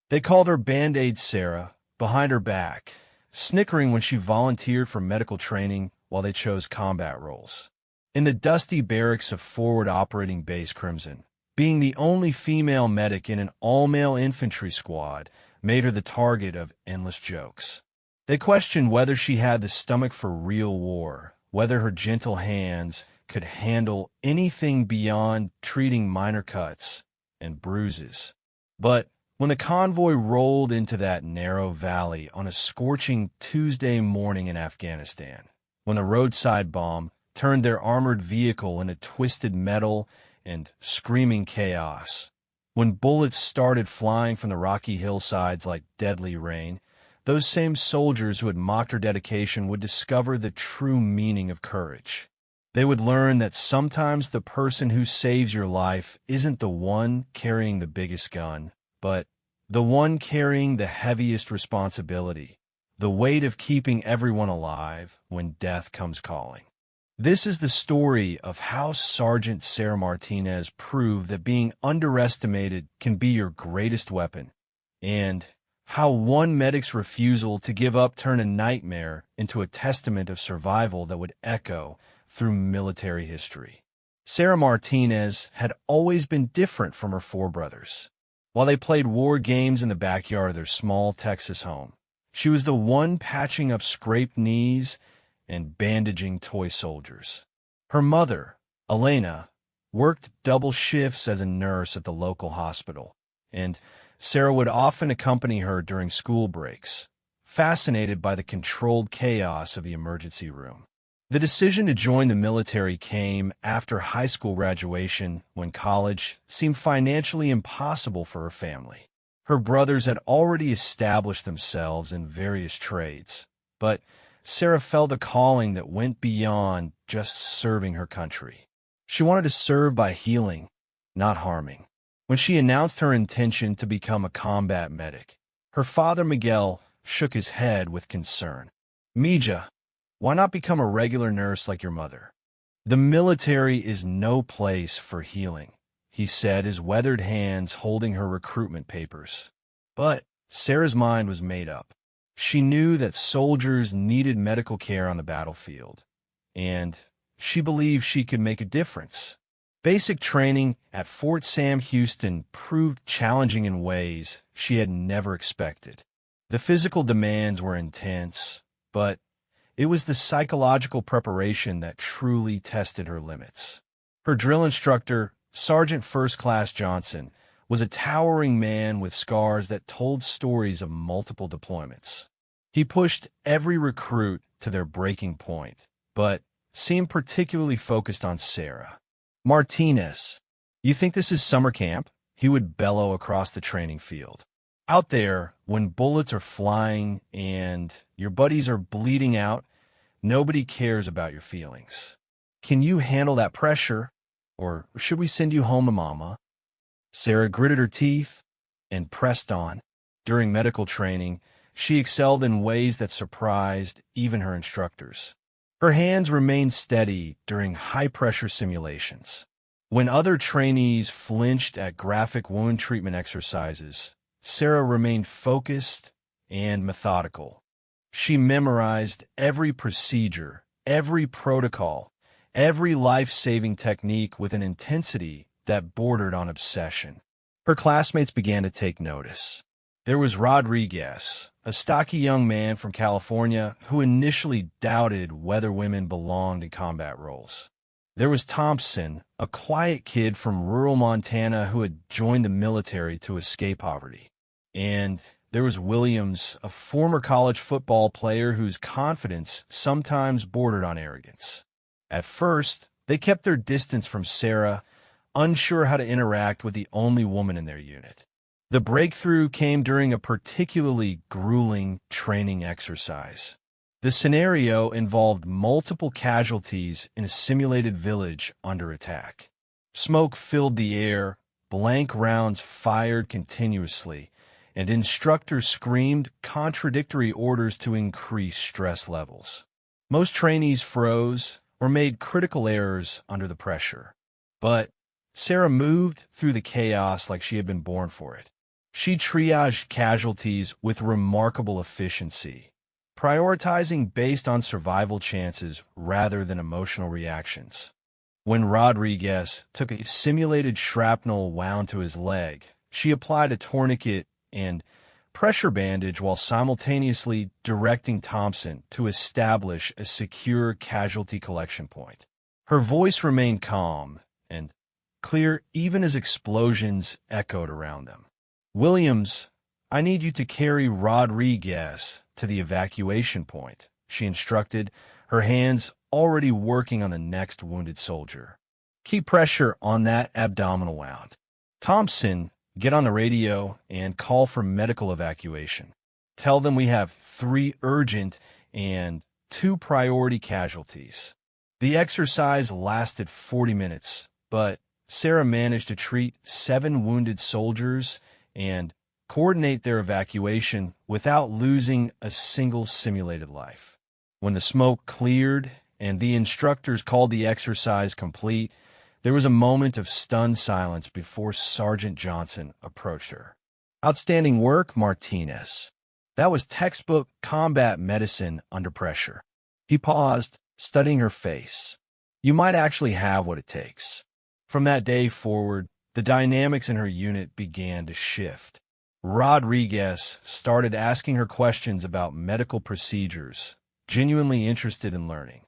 They called her Band-Aid Sarah, behind her back, snickering when she volunteered for medical training while they chose combat roles. In the dusty barracks of Forward Operating Base Crimson, being the only female medic in an all-male infantry squad made her the target of endless jokes. They questioned whether she had the stomach for real war, whether her gentle hands could handle anything beyond treating minor cuts and bruises. But when the convoy rolled into that narrow valley on a scorching Tuesday morning in Afghanistan, when a roadside bomb turned their armored vehicle into twisted metal and screaming chaos, when bullets started flying from the rocky hillsides like deadly rain, those same soldiers who had mocked her dedication would discover the true meaning of courage. They would learn that sometimes the person who saves your life isn't the one carrying the biggest gun, but the one carrying the heaviest responsibility, the weight of keeping everyone alive when death comes calling. This is the story of how Sergeant Sarah Martinez proved that being underestimated can be your greatest weapon, and how one medic's refusal to give up turned a nightmare into a testament of survival that would echo through military history. Sarah Martinez had always been different from her four brothers. While they played war games in the backyard of their small Texas home, she was the one patching up scraped knees and bandaging toy soldiers. Her mother, Elena, worked double shifts as a nurse at the local hospital, and Sarah would often accompany her during school breaks, fascinated by the controlled chaos of the emergency room. The decision to join the military came after high school graduation, when college seemed financially impossible for her family. Her brothers had already established themselves in various trades, but Sarah felt a calling that went beyond just serving her country. She wanted to serve by healing, not harming. When she announced her intention to become a combat medic, her father Miguel shook his head with concern. "Mija, why not become a regular nurse like your mother? The military is no place for healing," he said, his weathered hands holding her recruitment papers. But Sarah's mind was made up. She knew that soldiers needed medical care on the battlefield, and she believed she could make a difference. Basic training at Fort Sam Houston proved challenging in ways she had never expected. The physical demands were intense, but it was the psychological preparation that truly tested her limits. Her drill instructor, Sergeant First Class Johnson, was a towering man with scars that told stories of multiple deployments. He pushed every recruit to their breaking point, but seemed particularly focused on Sarah. "Martinez, you think this is summer camp?" he would bellow across the training field. "Out there, when bullets are flying and your buddies are bleeding out, nobody cares about your feelings. Can you handle that pressure, or should we send you home to mama?" Sarah gritted her teeth and pressed on. During medical training, she excelled in ways that surprised even her instructors. Her hands remained steady during high-pressure simulations. When other trainees flinched at graphic wound treatment exercises, Sarah remained focused and methodical. She memorized every procedure, every protocol, every life-saving technique with an intensity that bordered on obsession. Her classmates began to take notice. There was Rodriguez, a stocky young man from California who initially doubted whether women belonged in combat roles. There was Thompson, a quiet kid from rural Montana who had joined the military to escape poverty. And there was Williams, a former college football player whose confidence sometimes bordered on arrogance. At first, they kept their distance from Sarah, unsure how to interact with the only woman in their unit. The breakthrough came during a particularly grueling training exercise. The scenario involved multiple casualties in a simulated village under attack. Smoke filled the air, blank rounds fired continuously, and instructors screamed contradictory orders to increase stress levels. Most trainees froze or made critical errors under the pressure. But Sarah moved through the chaos like she had been born for it. She triaged casualties with remarkable efficiency, prioritizing based on survival chances rather than emotional reactions. When Rodriguez took a simulated shrapnel wound to his leg, she applied a tourniquet and pressure bandage while simultaneously directing Thompson to establish a secure casualty collection point. Her voice remained calm and clear even as explosions echoed around them. "Williams, I need you to carry Rodriguez to the evacuation point," she instructed, her hands already working on the next wounded soldier. "Keep pressure on that abdominal wound. Thompson, get on the radio and call for medical evacuation. Tell them we have 3 urgent and 2 priority casualties." The exercise lasted 40 minutes, but Sarah managed to treat 7 wounded soldiers and coordinate their evacuation without losing a single simulated life. When the smoke cleared and the instructors called the exercise complete, there was a moment of stunned silence before Sergeant Johnson approached her. "Outstanding work, Martinez. That was textbook combat medicine under pressure." He paused, studying her face. "You might actually have what it takes." From that day forward, the dynamics in her unit began to shift. Rodriguez started asking her questions about medical procedures, genuinely interested in learning.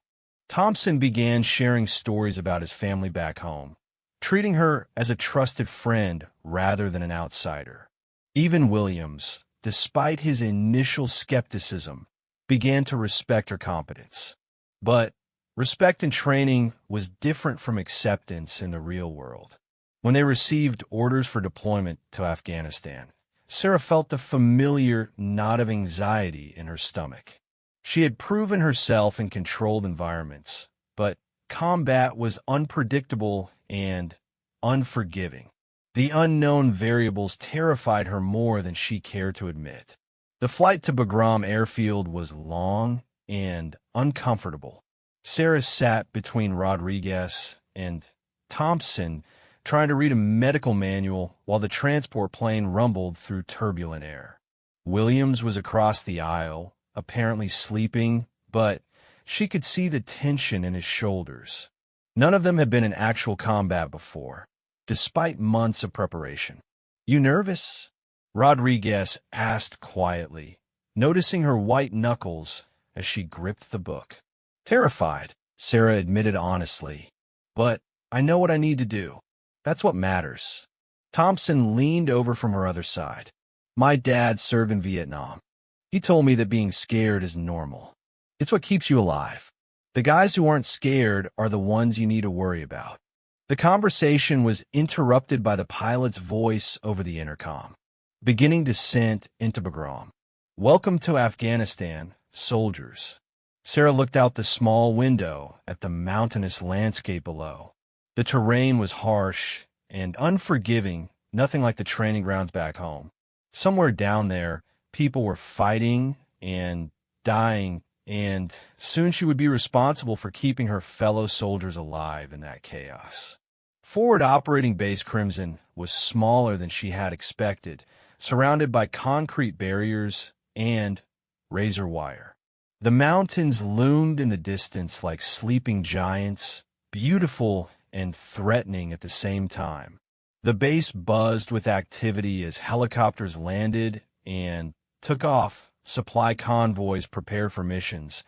Thompson began sharing stories about his family back home, treating her as a trusted friend rather than an outsider. Even Williams, despite his initial skepticism, began to respect her competence. But respect and training was different from acceptance in the real world. When they received orders for deployment to Afghanistan, Sarah felt the familiar knot of anxiety in her stomach. She had proven herself in controlled environments, but combat was unpredictable and unforgiving. The unknown variables terrified her more than she cared to admit. The flight to Bagram airfield was long and uncomfortable. Sarah sat between Rodriguez and Thompson, trying to read a medical manual while the transport plane rumbled through turbulent air. Williams was across the aisle, apparently sleeping, but she could see the tension in his shoulders. None of them had been in actual combat before, despite months of preparation. "You nervous?" Rodriguez asked quietly, noticing her white knuckles as she gripped the book. "Terrified," Sarah admitted honestly. "But I know what I need to do. That's what matters." Thompson leaned over from her other side. "My dad served in Vietnam. He told me that being scared is normal. It's what keeps you alive. The guys who aren't scared are the ones you need to worry about." The conversation was interrupted by the pilot's voice over the intercom, beginning descent into Bagram. "Welcome to Afghanistan, soldiers." Sarah looked out the small window at the mountainous landscape below. The terrain was harsh and unforgiving, nothing like the training grounds back home. Somewhere down there, people were fighting and dying, and soon she would be responsible for keeping her fellow soldiers alive in that chaos. Forward Operating Base Crimson was smaller than she had expected, surrounded by concrete barriers and razor wire. The mountains loomed in the distance like sleeping giants, beautiful and threatening at the same time. The base buzzed with activity as helicopters landed and took off, supply convoys prepared for missions,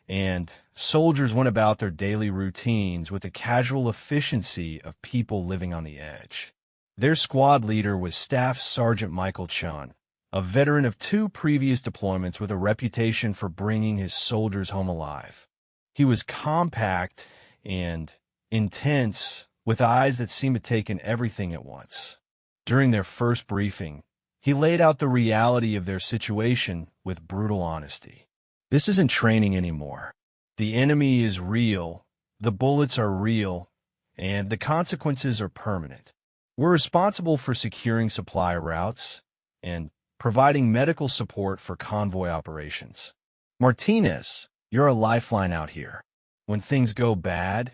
and soldiers went about their daily routines with the casual efficiency of people living on the edge. Their squad leader was Staff Sergeant Michael Chun, a veteran of 2 previous deployments with a reputation for bringing his soldiers home alive. He was compact and intense, with eyes that seemed to take in everything at once. During their first briefing, he laid out the reality of their situation with brutal honesty. "This isn't training anymore. The enemy is real, the bullets are real, and the consequences are permanent. We're responsible for securing supply routes and providing medical support for convoy operations. Martinez, you're a lifeline out here. When things go bad,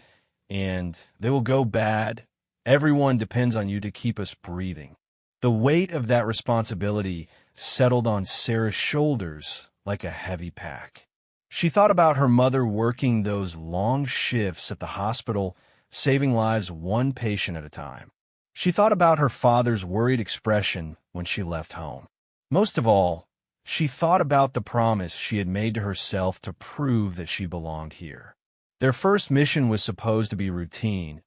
and they will go bad, everyone depends on you to keep us breathing." The weight of that responsibility settled on Sarah's shoulders like a heavy pack. She thought about her mother working those long shifts at the hospital, saving lives one patient at a time. She thought about her father's worried expression when she left home. Most of all, she thought about the promise she had made to herself to prove that she belonged here. Their first mission was supposed to be routine,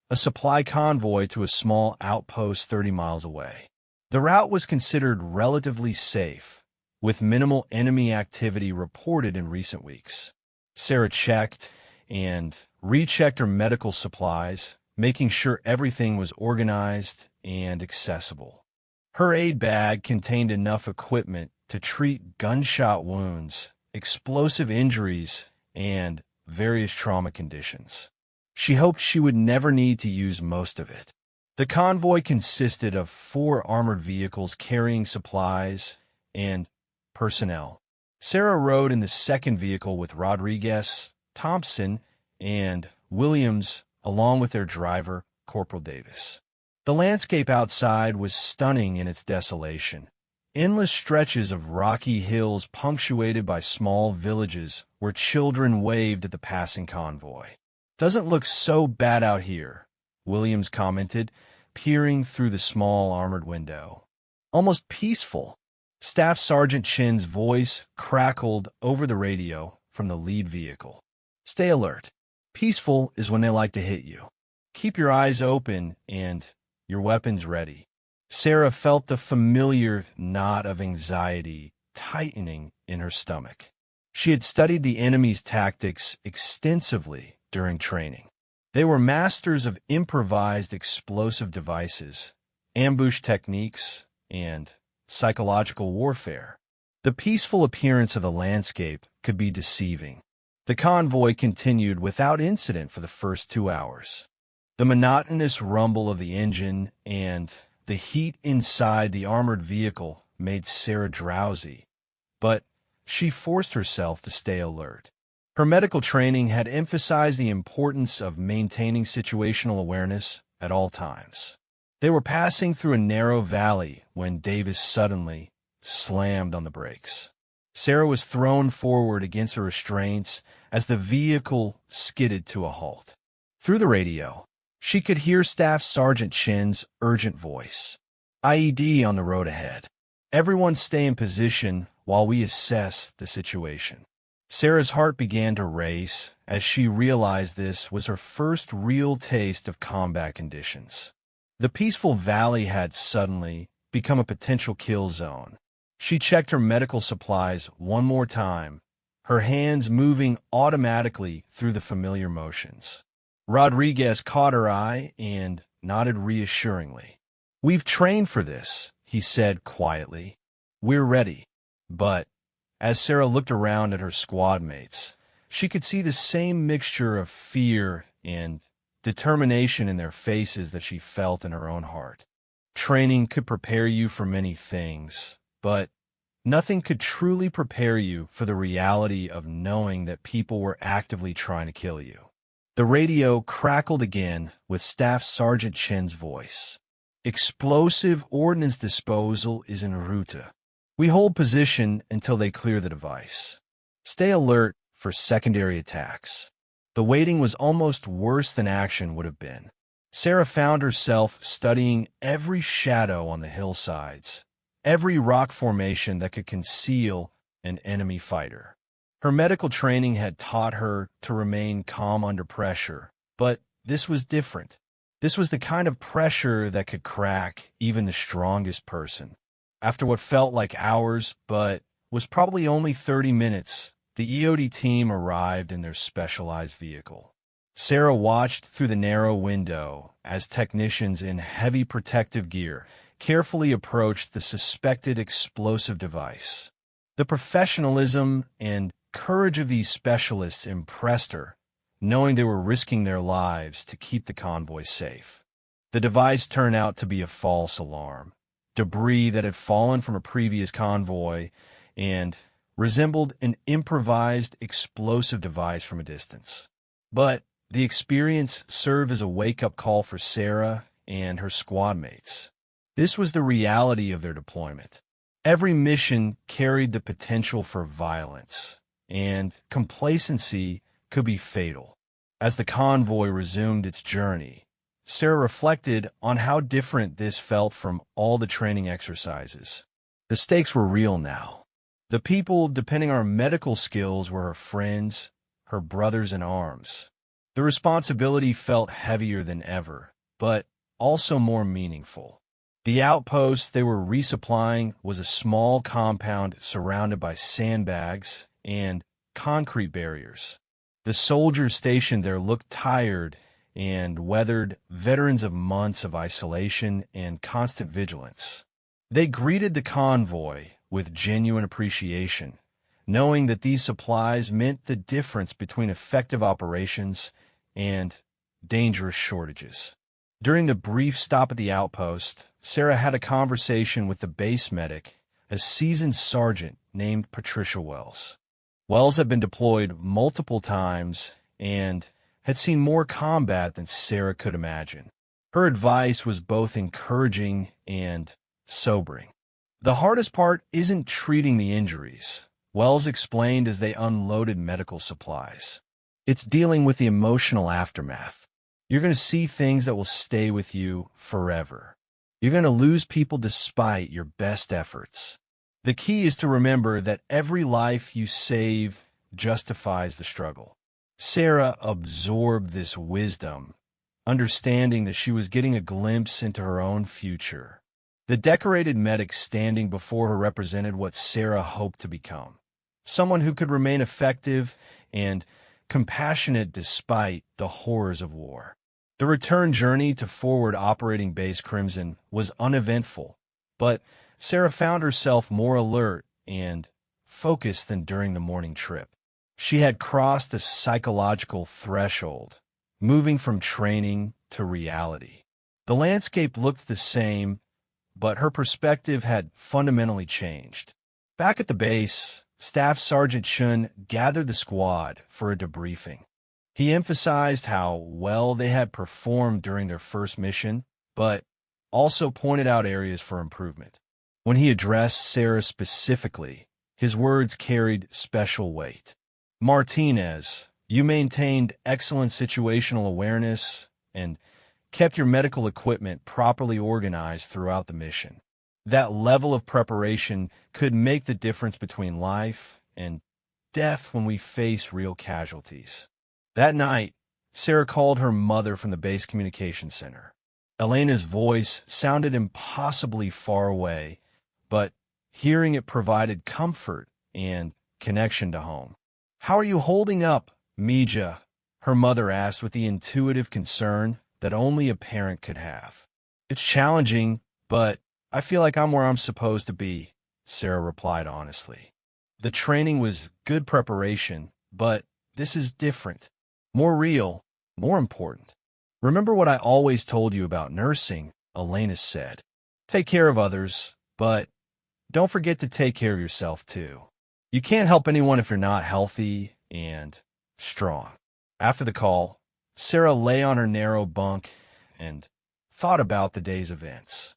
a supply convoy to a small outpost 30 miles away. The route was considered relatively safe, with minimal enemy activity reported in recent weeks. Sarah checked and rechecked her medical supplies, making sure everything was organized and accessible. Her aid bag contained enough equipment to treat gunshot wounds, explosive injuries, and various trauma conditions. She hoped she would never need to use most of it. The convoy consisted of 4 armored vehicles carrying supplies and personnel. Sarah rode in the second vehicle with Rodriguez, Thompson, and Williams, along with their driver, Corporal Davis. The landscape outside was stunning in its desolation. Endless stretches of rocky hills punctuated by small villages where children waved at the passing convoy. "Doesn't look so bad out here," Williams commented, peering through the small armored window. "Almost peaceful." Staff Sergeant Chin's voice crackled over the radio from the lead vehicle. "Stay alert. Peaceful is when they like to hit you. Keep your eyes open and your weapons ready." Sarah felt the familiar knot of anxiety tightening in her stomach. She had studied the enemy's tactics extensively during training. They were masters of improvised explosive devices, ambush techniques, and psychological warfare. The peaceful appearance of the landscape could be deceiving. The convoy continued without incident for the first 2 hours. The monotonous rumble of the engine and the heat inside the armored vehicle made Sarah drowsy, but she forced herself to stay alert. Her medical training had emphasized the importance of maintaining situational awareness at all times. They were passing through a narrow valley when Davis suddenly slammed on the brakes. Sarah was thrown forward against the restraints as the vehicle skidded to a halt. Through the radio, she could hear Staff Sergeant Chin's urgent voice. "IED on the road ahead. Everyone stay in position while we assess the situation." Sarah's heart began to race as she realized this was her first real taste of combat conditions. The peaceful valley had suddenly become a potential kill zone. She checked her medical supplies one more time, her hands moving automatically through the familiar motions. Rodriguez caught her eye and nodded reassuringly. "We've trained for this," he said quietly. "We're ready." But as Sarah looked around at her squad mates, she could see the same mixture of fear and determination in their faces that she felt in her own heart. Training could prepare you for many things, but nothing could truly prepare you for the reality of knowing that people were actively trying to kill you. The radio crackled again with Staff Sergeant Chin's voice. "Explosive ordnance disposal is en route. We hold position until they clear the device. Stay alert for secondary attacks." The waiting was almost worse than action would have been. Sarah found herself studying every shadow on the hillsides, every rock formation that could conceal an enemy fighter. Her medical training had taught her to remain calm under pressure, but this was different. This was the kind of pressure that could crack even the strongest person. After what felt like hours, but was probably only 30 minutes, the EOD team arrived in their specialized vehicle. Sarah watched through the narrow window as technicians in heavy protective gear carefully approached the suspected explosive device. The professionalism and courage of these specialists impressed her, knowing they were risking their lives to keep the convoy safe. The device turned out to be a false alarm, debris that had fallen from a previous convoy and resembled an improvised explosive device from a distance. But the experience served as a wake-up call for Sarah and her squad mates. This was the reality of their deployment. Every mission carried the potential for violence, and complacency could be fatal. As the convoy resumed its journey, Sarah reflected on how different this felt from all the training exercises. The stakes were real now. The people depending on her medical skills were her friends, her brothers in arms. The responsibility felt heavier than ever, but also more meaningful. The outpost they were resupplying was a small compound surrounded by sandbags and concrete barriers. The soldiers stationed there looked tired and weathered, veterans of months of isolation and constant vigilance. They greeted the convoy with genuine appreciation, knowing that these supplies meant the difference between effective operations and dangerous shortages. During the brief stop at the outpost, Sarah had a conversation with the base medic, a seasoned sergeant named Patricia Wells. Wells had been deployed multiple times and had seen more combat than Sarah could imagine. Her advice was both encouraging and sobering. The hardest part isn't treating the injuries, Wells explained as they unloaded medical supplies. It's dealing with the emotional aftermath. You're going to see things that will stay with you forever. You're going to lose people despite your best efforts. The key is to remember that every life you save justifies the struggle. Sarah absorbed this wisdom, understanding that she was getting a glimpse into her own future. The decorated medic standing before her represented what Sarah hoped to become, someone who could remain effective and compassionate despite the horrors of war. The return journey to forward operating Base Crimson was uneventful, but Sarah found herself more alert and focused than during the morning trip. She had crossed a psychological threshold, moving from training to reality. The landscape looked the same, but her perspective had fundamentally changed. Back at the base, Staff Sergeant Chun gathered the squad for a debriefing. He emphasized how well they had performed during their first mission, but also pointed out areas for improvement. When he addressed Sarah specifically, his words carried special weight. Martinez, you maintained excellent situational awareness and kept your medical equipment properly organized throughout the mission. That level of preparation could make the difference between life and death when we face real casualties. That night, Sarah called her mother from the base communication center. Elena's voice sounded impossibly far away, but hearing it provided comfort and connection to home. "How are you holding up, Mija?" her mother asked with the intuitive concern that only a parent could have. "It's challenging, but I feel like I'm where I'm supposed to be," Sarah replied honestly. The training was good preparation, but this is different. More real, more important. "Remember what I always told you about nursing," Elena said. "Take care of others, but don't forget to take care of yourself too. You can't help anyone if you're not healthy and strong." After the call, Sarah lay on her narrow bunk and thought about the day's events.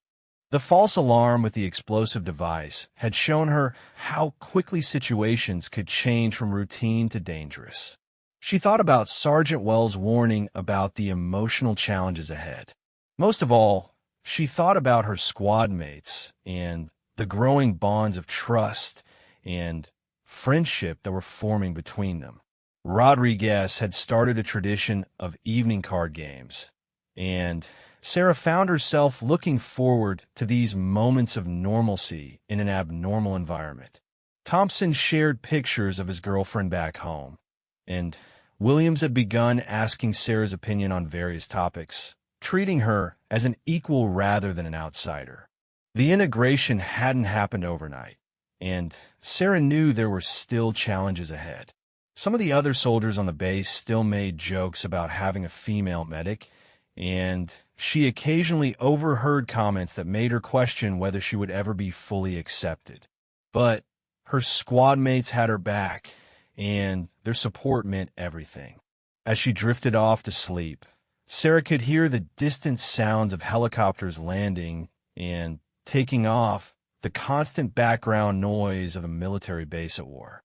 The false alarm with the explosive device had shown her how quickly situations could change from routine to dangerous. She thought about Sergeant Wells' warning about the emotional challenges ahead. Most of all, she thought about her squad mates and the growing bonds of trust and friendship that were forming between them. Rodriguez had started a tradition of evening card games, and Sarah found herself looking forward to these moments of normalcy in an abnormal environment. Thompson shared pictures of his girlfriend back home, and Williams had begun asking Sarah's opinion on various topics, treating her as an equal rather than an outsider. The integration hadn't happened overnight, and Sarah knew there were still challenges ahead. Some of the other soldiers on the base still made jokes about having a female medic, and she occasionally overheard comments that made her question whether she would ever be fully accepted. But her squad mates had her back, and their support meant everything. As she drifted off to sleep, Sarah could hear the distant sounds of helicopters landing and taking off the constant background noise of a military base at war.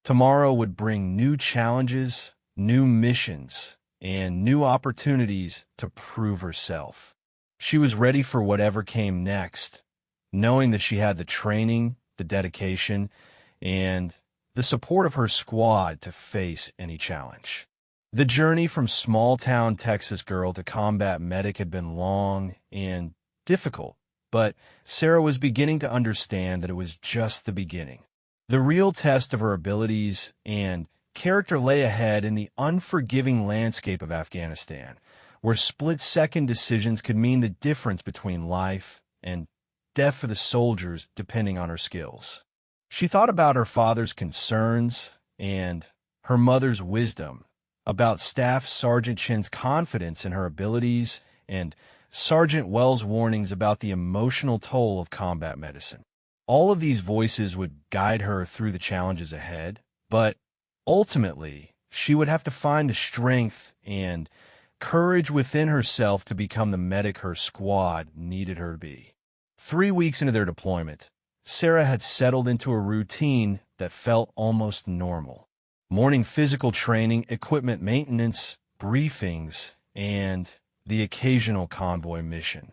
Tomorrow would bring new challenges, new missions, and new opportunities to prove herself. She was ready for whatever came next, knowing that she had the training, the dedication, and the support of her squad to face any challenge. The journey from small-town Texas girl to combat medic had been long and difficult, but Sarah was beginning to understand that it was just the beginning. The real test of her abilities and character lay ahead in the unforgiving landscape of Afghanistan, where split-second decisions could mean the difference between life and death for the soldiers depending on her skills. She thought about her father's concerns and her mother's wisdom, about Staff Sergeant Chin's confidence in her abilities, and Sergeant Wells' warnings about the emotional toll of combat medicine. All of these voices would guide her through the challenges ahead, but ultimately, she would have to find the strength and courage within herself to become the medic her squad needed her to be. 3 weeks into their deployment, Sarah had settled into a routine that felt almost normal. Morning physical training, equipment maintenance, briefings, and the occasional convoy mission.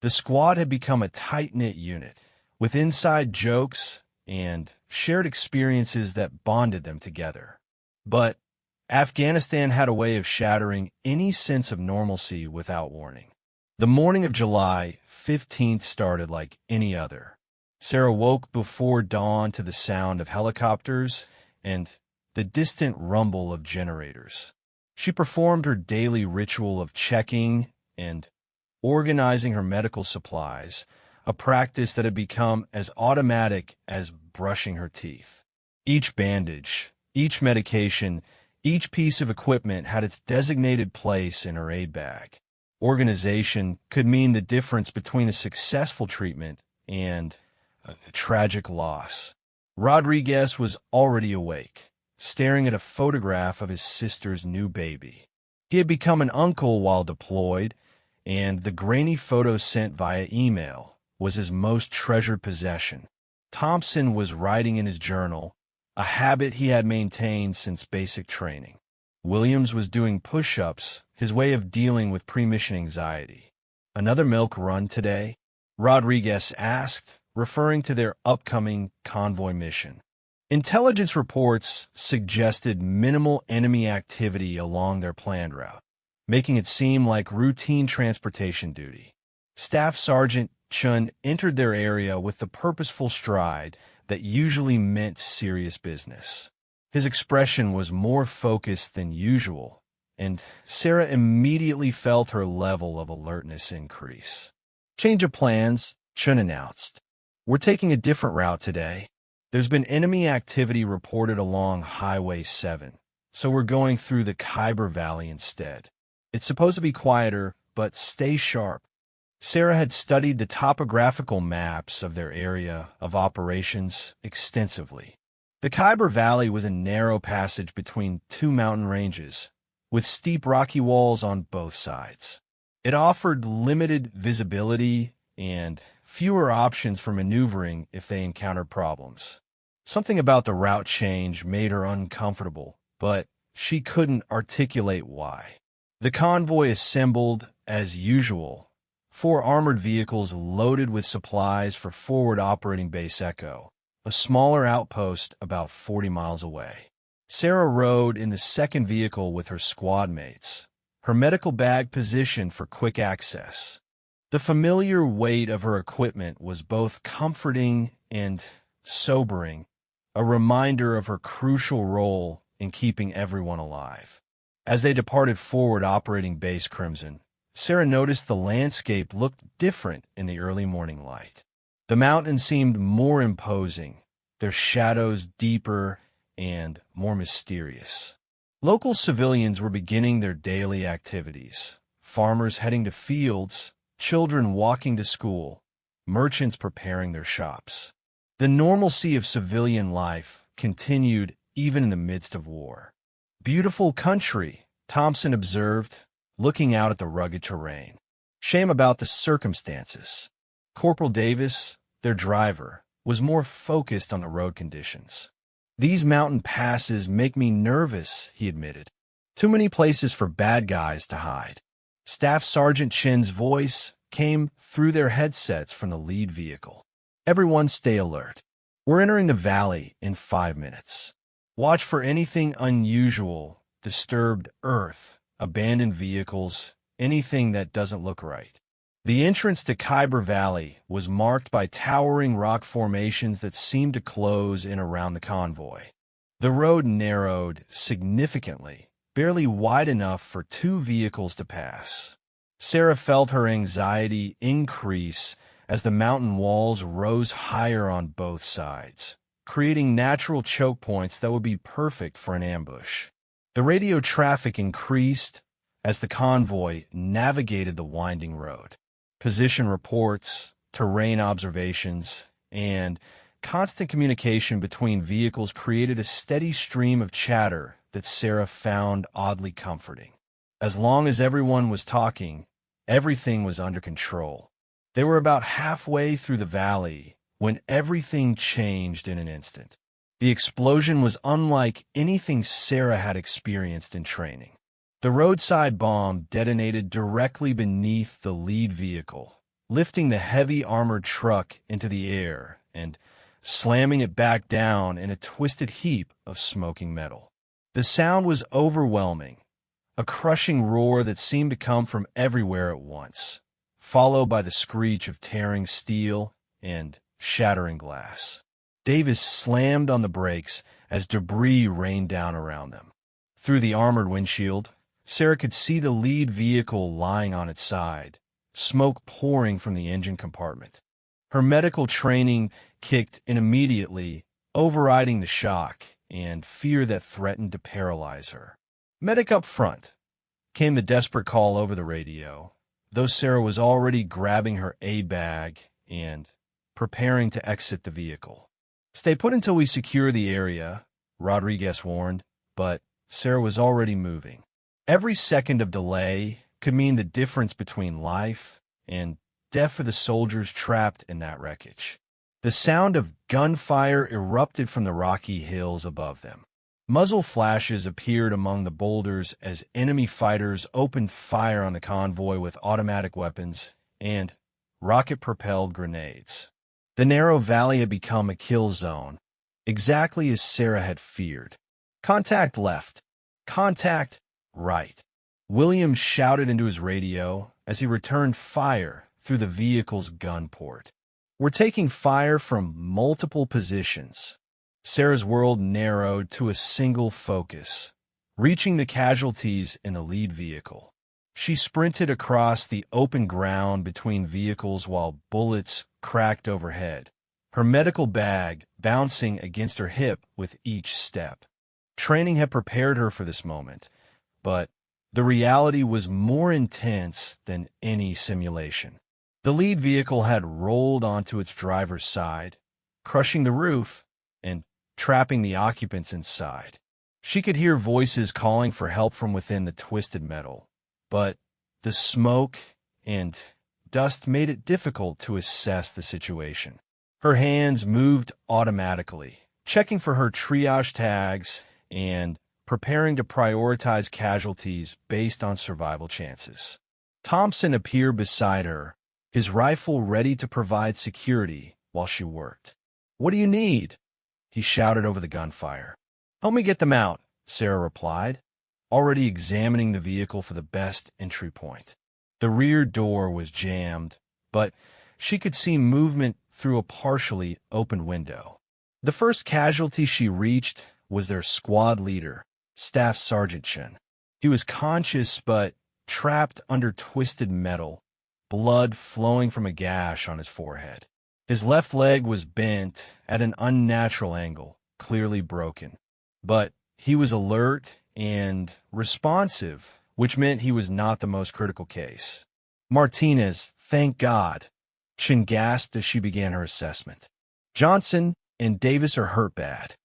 The squad had become a tight-knit unit, with inside jokes and shared experiences that bonded them together. But Afghanistan had a way of shattering any sense of normalcy without warning. The morning of July 15th started like any other. Sarah woke before dawn to the sound of helicopters and the distant rumble of generators. She performed her daily ritual of checking and organizing her medical supplies, a practice that had become as automatic as brushing her teeth. Each bandage, each medication, each piece of equipment had its designated place in her aid bag. Organization could mean the difference between a successful treatment and a tragic loss. Rodriguez was already awake, staring at a photograph of his sister's new baby. He had become an uncle while deployed, and the grainy photo sent via email was his most treasured possession. Thompson was writing in his journal, a habit he had maintained since basic training. Williams was doing push-ups, his way of dealing with pre-mission anxiety. "Another milk run today?" Rodriguez asked, referring to their upcoming convoy mission. Intelligence reports suggested minimal enemy activity along their planned route, making it seem like routine transportation duty. Staff Sergeant Chun entered their area with the purposeful stride that usually meant serious business. His expression was more focused than usual, and Sarah immediately felt her level of alertness increase. "Change of plans," Chun announced. "We're taking a different route today. There's been enemy activity reported along Highway 7, so we're going through the Khyber Valley instead. It's supposed to be quieter, but stay sharp." Sarah had studied the topographical maps of their area of operations extensively. The Khyber Valley was a narrow passage between two mountain ranges, with steep rocky walls on both sides. It offered limited visibility and fewer options for maneuvering if they encountered problems. Something about the route change made her uncomfortable, but she couldn't articulate why. The convoy assembled as usual, 4 armored vehicles loaded with supplies for Forward Operating Base Echo, a smaller outpost about 40 miles away. Sarah rode in the second vehicle with her squad mates, her medical bag positioned for quick access. The familiar weight of her equipment was both comforting and sobering, a reminder of her crucial role in keeping everyone alive. As they departed Forward Operating Base Crimson, Sarah noticed the landscape looked different in the early morning light. The mountains seemed more imposing, their shadows deeper and more mysterious. Local civilians were beginning their daily activities, farmers heading to fields, children walking to school, merchants preparing their shops. The normalcy of civilian life continued even in the midst of war. "Beautiful country," Thompson observed, looking out at the rugged terrain. "Shame about the circumstances." Corporal Davis, their driver, was more focused on the road conditions. "These mountain passes make me nervous," he admitted. "Too many places for bad guys to hide." Staff Sergeant Chin's voice came through their headsets from the lead vehicle. "Everyone stay alert. We're entering the valley in 5 minutes. Watch for anything unusual, disturbed earth, abandoned vehicles, anything that doesn't look right." The entrance to Khyber Valley was marked by towering rock formations that seemed to close in around the convoy. The road narrowed significantly, barely wide enough for 2 vehicles to pass. Sarah felt her anxiety increase as the mountain walls rose higher on both sides, creating natural choke points that would be perfect for an ambush. The radio traffic increased as the convoy navigated the winding road. Position reports, terrain observations, and constant communication between vehicles created a steady stream of chatter that Sarah found oddly comforting. As long as everyone was talking, everything was under control. They were about halfway through the valley when everything changed in an instant. The explosion was unlike anything Sarah had experienced in training. The roadside bomb detonated directly beneath the lead vehicle, lifting the heavy armored truck into the air and slamming it back down in a twisted heap of smoking metal. The sound was overwhelming, a crushing roar that seemed to come from everywhere at once, followed by the screech of tearing steel and shattering glass. Davis slammed on the brakes as debris rained down around them. Through the armored windshield, Sarah could see the lead vehicle lying on its side, smoke pouring from the engine compartment. Her medical training kicked in immediately, overriding the shock and fear that threatened to paralyze her. "Medic up front," came the desperate call over the radio, though Sarah was already grabbing her aid bag and preparing to exit the vehicle. "Stay put until we secure the area," Rodriguez warned, but Sarah was already moving. Every second of delay could mean the difference between life and death for the soldiers trapped in that wreckage. The sound of gunfire erupted from the rocky hills above them. Muzzle flashes appeared among the boulders as enemy fighters opened fire on the convoy with automatic weapons and rocket-propelled grenades. The narrow valley had become a kill zone, exactly as Sarah had feared. "Contact left. Contact right," Williams shouted into his radio as he returned fire through the vehicle's gun port. "We're taking fire from multiple positions." Sarah's world narrowed to a single focus, reaching the casualties in the lead vehicle. She sprinted across the open ground between vehicles while bullets cracked overhead, her medical bag bouncing against her hip with each step. Training had prepared her for this moment, but the reality was more intense than any simulation. The lead vehicle had rolled onto its driver's side, crushing the roof and trapping the occupants inside. She could hear voices calling for help from within the twisted metal, but the smoke and dust made it difficult to assess the situation. Her hands moved automatically, checking for her triage tags and preparing to prioritize casualties based on survival chances. Thompson appeared beside her, his rifle ready to provide security while she worked. "What do you need?" he shouted over the gunfire. "Help me get them out," Sarah replied, already examining the vehicle for the best entry point. The rear door was jammed, but she could see movement through a partially open window. The first casualty she reached was their squad leader, Staff Sergeant Chen. He was conscious but trapped under twisted metal, blood flowing from a gash on his forehead. His left leg was bent at an unnatural angle, clearly broken. But he was alert and responsive, which meant he was not the most critical case. "Martinez, thank God," Chen gasped as she began her assessment. "Johnson and Davis are hurt bad.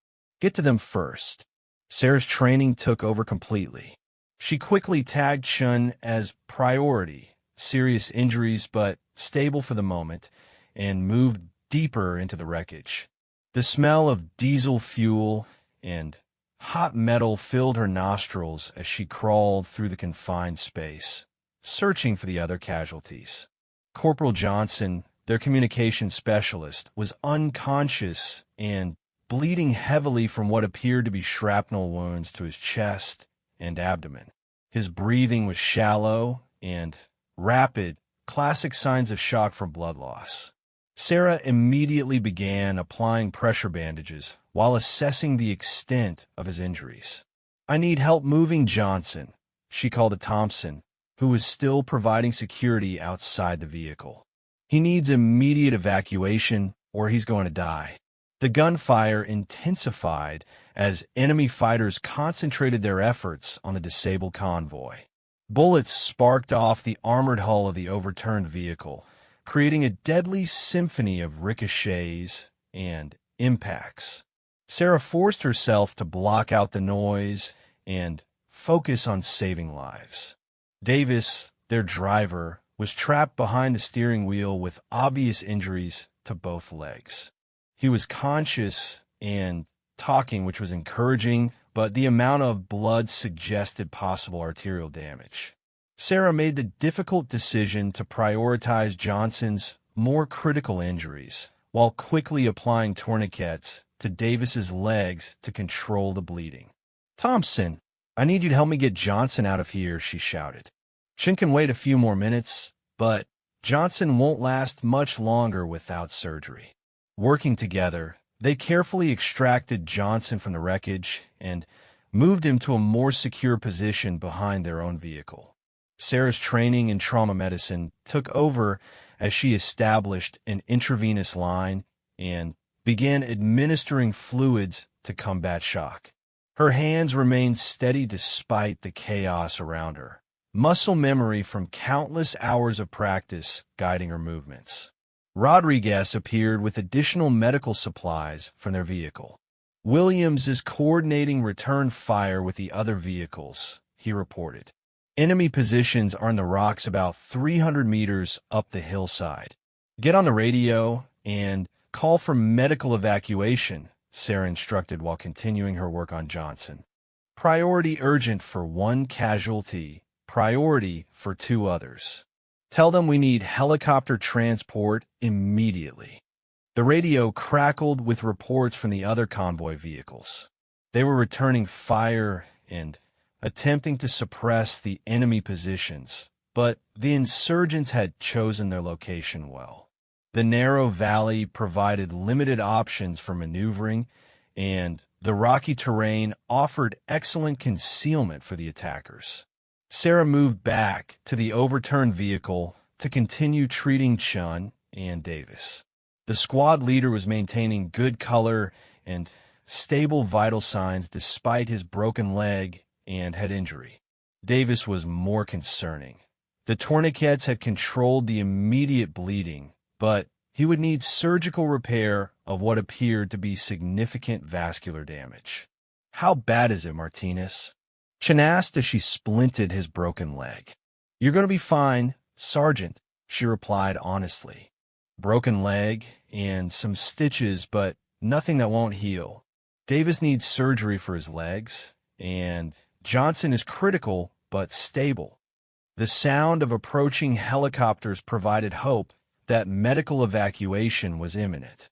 Get to them first." Sarah's training took over completely. She quickly tagged Chen as priority, serious injuries but stable for the moment, and moved deeper into the wreckage. The smell of diesel fuel and hot metal filled her nostrils as she crawled through the confined space, searching for the other casualties. Corporal Johnson, their communications specialist, was unconscious and bleeding heavily from what appeared to be shrapnel wounds to his chest and abdomen. His breathing was shallow and rapid, classic signs of shock from blood loss. Sarah immediately began applying pressure bandages while assessing the extent of his injuries. "I need help moving Johnson," she called to Thompson, who was still providing security outside the vehicle. "He needs immediate evacuation or he's going to die." The gunfire intensified as enemy fighters concentrated their efforts on the disabled convoy. Bullets sparked off the armored hull of the overturned vehicle, creating a deadly symphony of ricochets and impacts. Sarah forced herself to block out the noise and focus on saving lives. Davis, their driver, was trapped behind the steering wheel with obvious injuries to both legs. He was conscious and talking, which was encouraging, but the amount of blood suggested possible arterial damage. Sarah made the difficult decision to prioritize Johnson's more critical injuries, while quickly applying tourniquets to Davis's legs to control the bleeding. "Thompson, I need you to help me get Johnson out of here," she shouted. "Chin can wait a few more minutes, but Johnson won't last much longer without surgery." Working together, they carefully extracted Johnson from the wreckage and moved him to a more secure position behind their own vehicle. Sarah's training in trauma medicine took over as she established an intravenous line and began administering fluids to combat shock. Her hands remained steady despite the chaos around her, muscle memory from countless hours of practice guiding her movements. Rodriguez appeared with additional medical supplies from their vehicle. "Williams is coordinating return fire with the other vehicles," he reported. "Enemy positions are in the rocks about 300 meters up the hillside. Get on the radio and call for medical evacuation," Sarah instructed while continuing her work on Johnson. "Priority urgent for one casualty, priority for 2 others. Tell them we need helicopter transport immediately." The radio crackled with reports from the other convoy vehicles. They were returning fire and attempting to suppress the enemy positions, but the insurgents had chosen their location well. The narrow valley provided limited options for maneuvering, and the rocky terrain offered excellent concealment for the attackers. Sarah moved back to the overturned vehicle to continue treating Chun and Davis. The squad leader was maintaining good color and stable vital signs despite his broken leg and head injury. Davis was more concerning. The tourniquets had controlled the immediate bleeding, but he would need surgical repair of what appeared to be significant vascular damage. "How bad is it, Martinez?" Chen asked as she splinted his broken leg. "You're going to be fine, Sergeant," she replied honestly. "Broken leg and some stitches, but nothing that won't heal. Davis needs surgery for his legs, and Johnson is critical but stable." The sound of approaching helicopters provided hope that medical evacuation was imminent.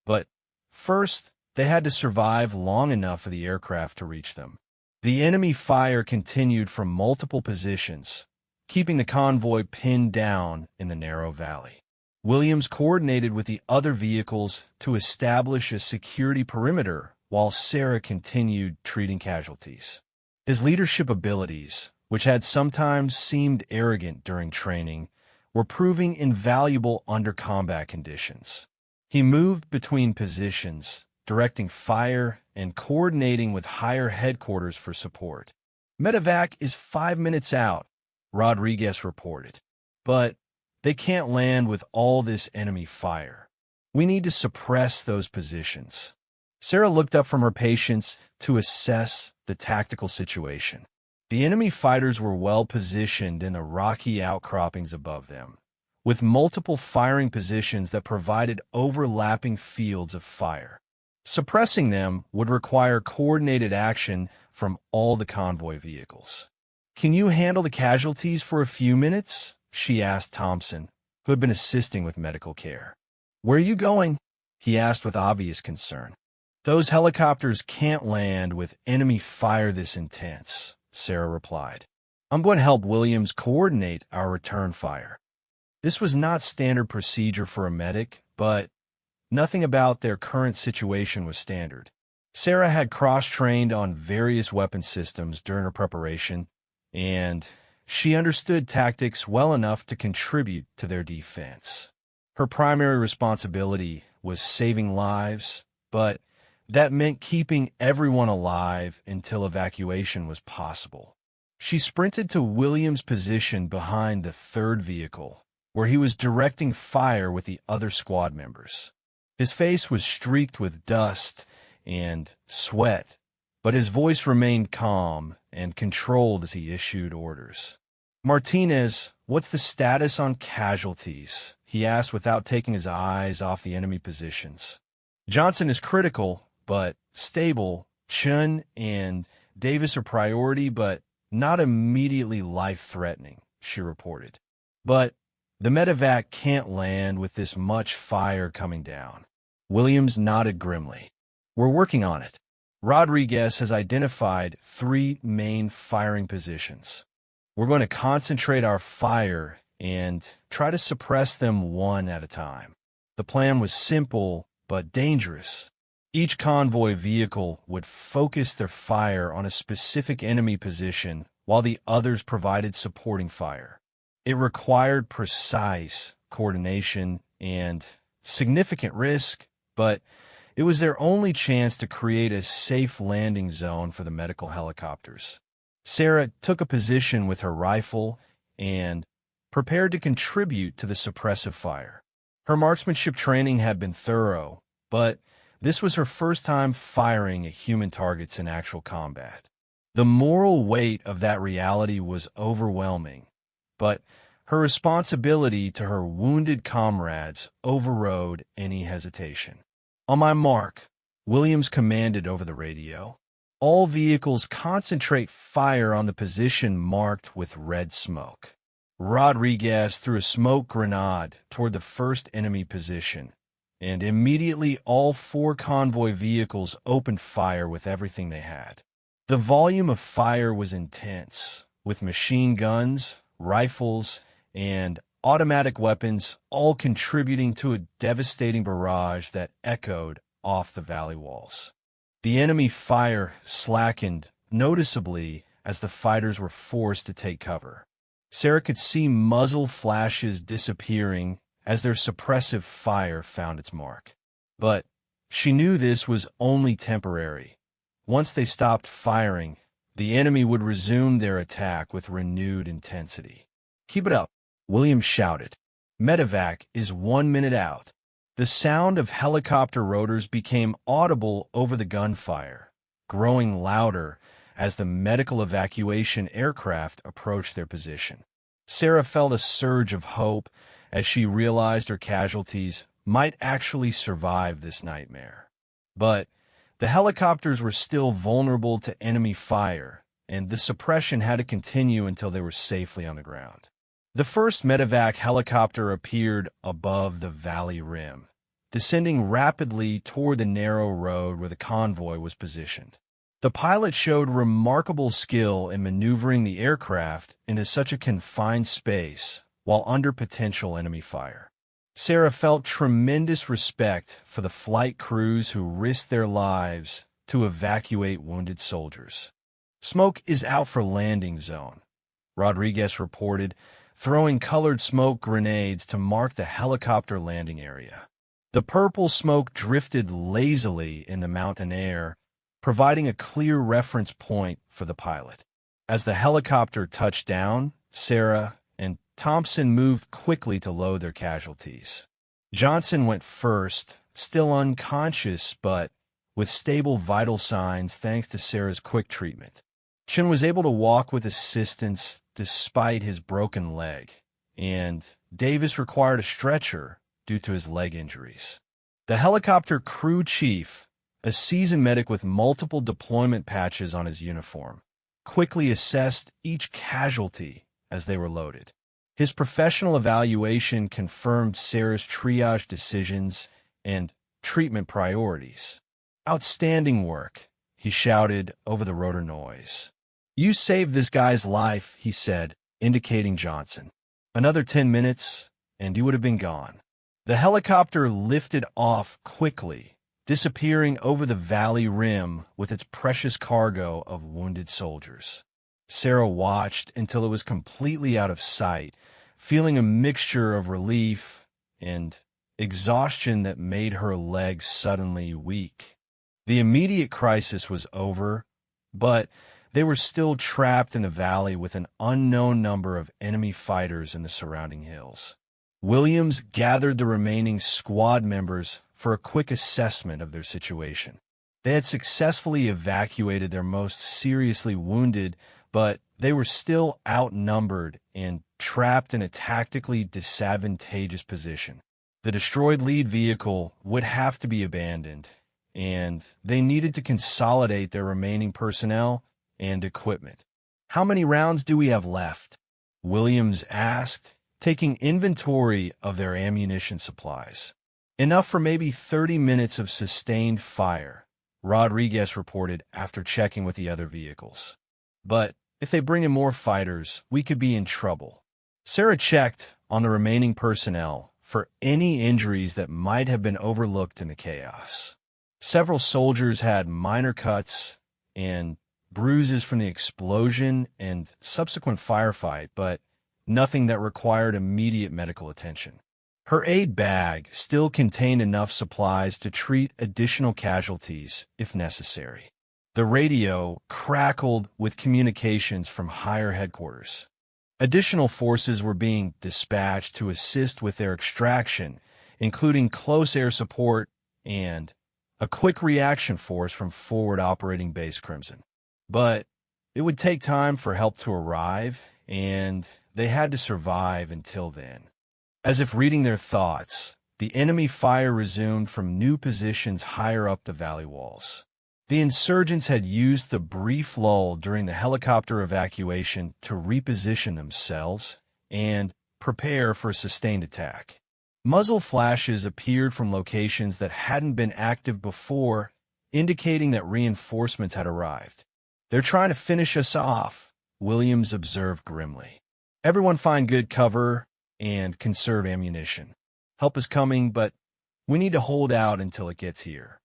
But first, they had to survive long enough for the aircraft to reach them. The enemy fire continued from multiple positions, keeping the convoy pinned down in the narrow valley. Williams coordinated with the other vehicles to establish a security perimeter while Sarah continued treating casualties. His leadership abilities, which had sometimes seemed arrogant during training, were proving invaluable under combat conditions. He moved between positions, directing fire and coordinating with higher headquarters for support. "Medevac is 5 minutes out," Rodriguez reported. "But they can't land with all this enemy fire. We need to suppress those positions." Sarah looked up from her patients to assess the tactical situation. The enemy fighters were well positioned in the rocky outcroppings above them, with multiple firing positions that provided overlapping fields of fire. Suppressing them would require coordinated action from all the convoy vehicles. "Can you handle the casualties for a few minutes?" she asked Thompson, who had been assisting with medical care. "Where are you going?" he asked with obvious concern. "Those helicopters can't land with enemy fire this intense," Sarah replied. "I'm going to help Williams coordinate our return fire." This was not standard procedure for a medic, but nothing about their current situation was standard. Sarah had cross-trained on various weapon systems during her preparation, and she understood tactics well enough to contribute to their defense. Her primary responsibility was saving lives, but that meant keeping everyone alive until evacuation was possible. She sprinted to Williams' position behind the third vehicle, where he was directing fire with the other squad members. His face was streaked with dust and sweat, but his voice remained calm and controlled as he issued orders. "Martinez, what's the status on casualties?" he asked without taking his eyes off the enemy positions. "Johnson is critical, but stable. Chun and Davis are priority, but not immediately life-threatening," she reported. "But the medevac can't land with this much fire coming down." Williams nodded grimly. "We're working on it. Rodriguez has identified 3 main firing positions. We're going to concentrate our fire and try to suppress them one at a time." The plan was simple but dangerous. Each convoy vehicle would focus their fire on a specific enemy position while the others provided supporting fire. It required precise coordination and significant risk, but it was their only chance to create a safe landing zone for the medical helicopters. Sarah took a position with her rifle and prepared to contribute to the suppressive fire. Her marksmanship training had been thorough, but this was her first time firing at human targets in actual combat. The moral weight of that reality was overwhelming, but her responsibility to her wounded comrades overrode any hesitation. "On my mark," Williams commanded over the radio. "All vehicles concentrate fire on the position marked with red smoke." Rodriguez threw a smoke grenade toward the first enemy position, and immediately all 4 convoy vehicles opened fire with everything they had. The volume of fire was intense, with machine guns, rifles, and automatic weapons all contributing to a devastating barrage that echoed off the valley walls. The enemy fire slackened noticeably as the fighters were forced to take cover. Sarah could see muzzle flashes disappearing as their suppressive fire found its mark. But she knew this was only temporary. Once they stopped firing, the enemy would resume their attack with renewed intensity. "Keep it up," Williams shouted. "Medevac is 1 minute out." The sound of helicopter rotors became audible over the gunfire, growing louder as the medical evacuation aircraft approached their position. Sarah felt a surge of hope as she realized her casualties might actually survive this nightmare. But the helicopters were still vulnerable to enemy fire, and the suppression had to continue until they were safely on the ground. The first medevac helicopter appeared above the valley rim, descending rapidly toward the narrow road where the convoy was positioned. The pilot showed remarkable skill in maneuvering the aircraft into such a confined space while under potential enemy fire. Sarah felt tremendous respect for the flight crews who risked their lives to evacuate wounded soldiers. "Smoke is out for landing zone," Rodriguez reported, throwing colored smoke grenades to mark the helicopter landing area. The purple smoke drifted lazily in the mountain air, providing a clear reference point for the pilot. As the helicopter touched down, Sarah and Thompson moved quickly to load their casualties. Johnson went first, still unconscious but with stable vital signs thanks to Sarah's quick treatment. Chun was able to walk with assistance despite his broken leg, and Davis required a stretcher due to his leg injuries. The helicopter crew chief, a seasoned medic with multiple deployment patches on his uniform, quickly assessed each casualty as they were loaded. His professional evaluation confirmed Sarah's triage decisions and treatment priorities. "Outstanding work," he shouted over the rotor noise. "You saved this guy's life," he said, indicating Johnson. "Another 10 minutes, and you would have been gone." The helicopter lifted off quickly, disappearing over the valley rim with its precious cargo of wounded soldiers. Sarah watched until it was completely out of sight, feeling a mixture of relief and exhaustion that made her legs suddenly weak. The immediate crisis was over, but they were still trapped in the valley with an unknown number of enemy fighters in the surrounding hills. Williams gathered the remaining squad members for a quick assessment of their situation. They had successfully evacuated their most seriously wounded, but they were still outnumbered and trapped in a tactically disadvantageous position. The destroyed lead vehicle would have to be abandoned, and they needed to consolidate their remaining personnel and equipment. "How many rounds do we have left?" Williams asked, taking inventory of their ammunition supplies. "Enough for maybe 30 minutes of sustained fire," Rodriguez reported after checking with the other vehicles. "But if they bring in more fighters, we could be in trouble." Sarah checked on the remaining personnel for any injuries that might have been overlooked in the chaos. Several soldiers had minor cuts and bruises from the explosion and subsequent firefight, but nothing that required immediate medical attention. Her aid bag still contained enough supplies to treat additional casualties if necessary. The radio crackled with communications from higher headquarters. Additional forces were being dispatched to assist with their extraction, including close air support and a quick reaction force from forward operating Base Crimson. But it would take time for help to arrive, and they had to survive until then. As if reading their thoughts, the enemy fire resumed from new positions higher up the valley walls. The insurgents had used the brief lull during the helicopter evacuation to reposition themselves and prepare for a sustained attack. Muzzle flashes appeared from locations that hadn't been active before, indicating that reinforcements had arrived. "They're trying to finish us off," Williams observed grimly. "Everyone find good cover and conserve ammunition. Help is coming, but we need to hold out until it gets here."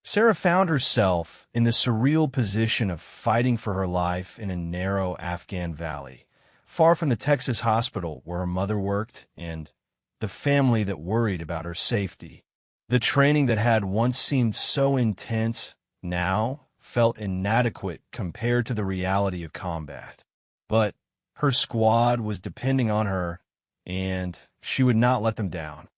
Sarah found herself in the surreal position of fighting for her life in a narrow Afghan valley, far from the Texas hospital where her mother worked and the family that worried about her safety. The training that had once seemed so intense now felt inadequate compared to the reality of combat. But her squad was depending on her, and she would not let them down.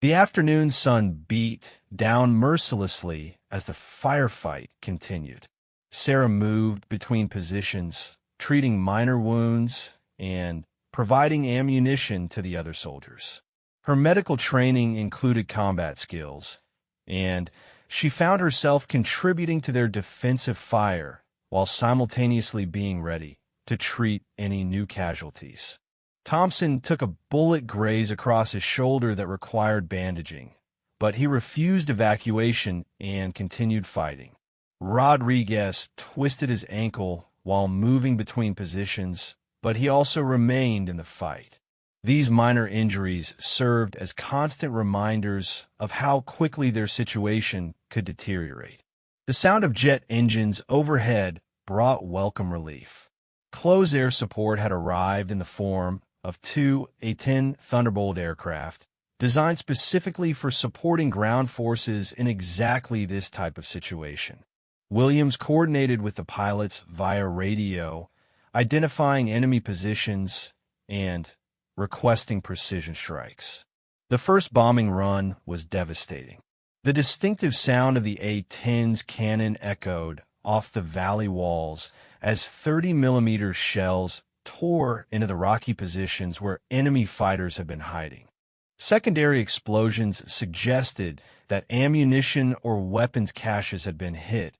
The afternoon sun beat down mercilessly as the firefight continued. Sarah moved between positions, treating minor wounds and providing ammunition to the other soldiers. Her medical training included combat skills, and she found herself contributing to their defensive fire while simultaneously being ready to treat any new casualties. Thompson took a bullet graze across his shoulder that required bandaging, but he refused evacuation and continued fighting. Rodriguez twisted his ankle while moving between positions, but he also remained in the fight. These minor injuries served as constant reminders of how quickly their situation could deteriorate. The sound of jet engines overhead brought welcome relief. Close air support had arrived in the form of two A-10 Thunderbolt aircraft, designed specifically for supporting ground forces in exactly this type of situation. Williams coordinated with the pilots via radio, identifying enemy positions and requesting precision strikes. The first bombing run was devastating. The distinctive sound of the A-10's cannon echoed off the valley walls as 30mm shells tore into the rocky positions where enemy fighters had been hiding. Secondary explosions suggested that ammunition or weapons caches had been hit,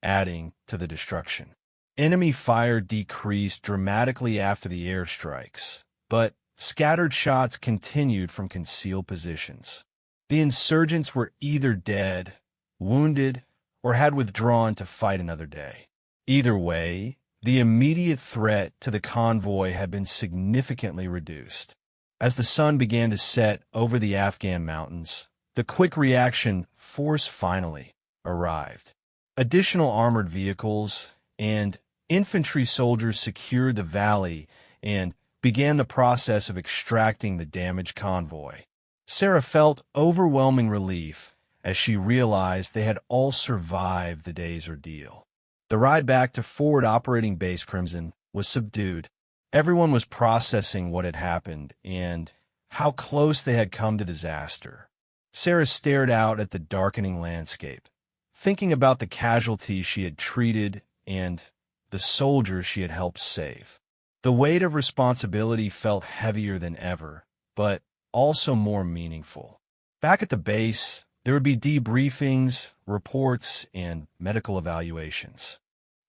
adding to the destruction. Enemy fire decreased dramatically after the airstrikes, but scattered shots continued from concealed positions. The insurgents were either dead, wounded, or had withdrawn to fight another day. Either way, the immediate threat to the convoy had been significantly reduced. As the sun began to set over the Afghan mountains, the quick reaction force finally arrived. Additional armored vehicles and infantry soldiers secured the valley and began the process of extracting the damaged convoy. Sarah felt overwhelming relief as she realized they had all survived the day's ordeal. The ride back to Forward Operating Base Crimson was subdued. Everyone was processing what had happened and how close they had come to disaster. Sarah stared out at the darkening landscape, thinking about the casualties she had treated and the soldiers she had helped save. The weight of responsibility felt heavier than ever, but also more meaningful. Back at the base, there would be debriefings, reports, and medical evaluations.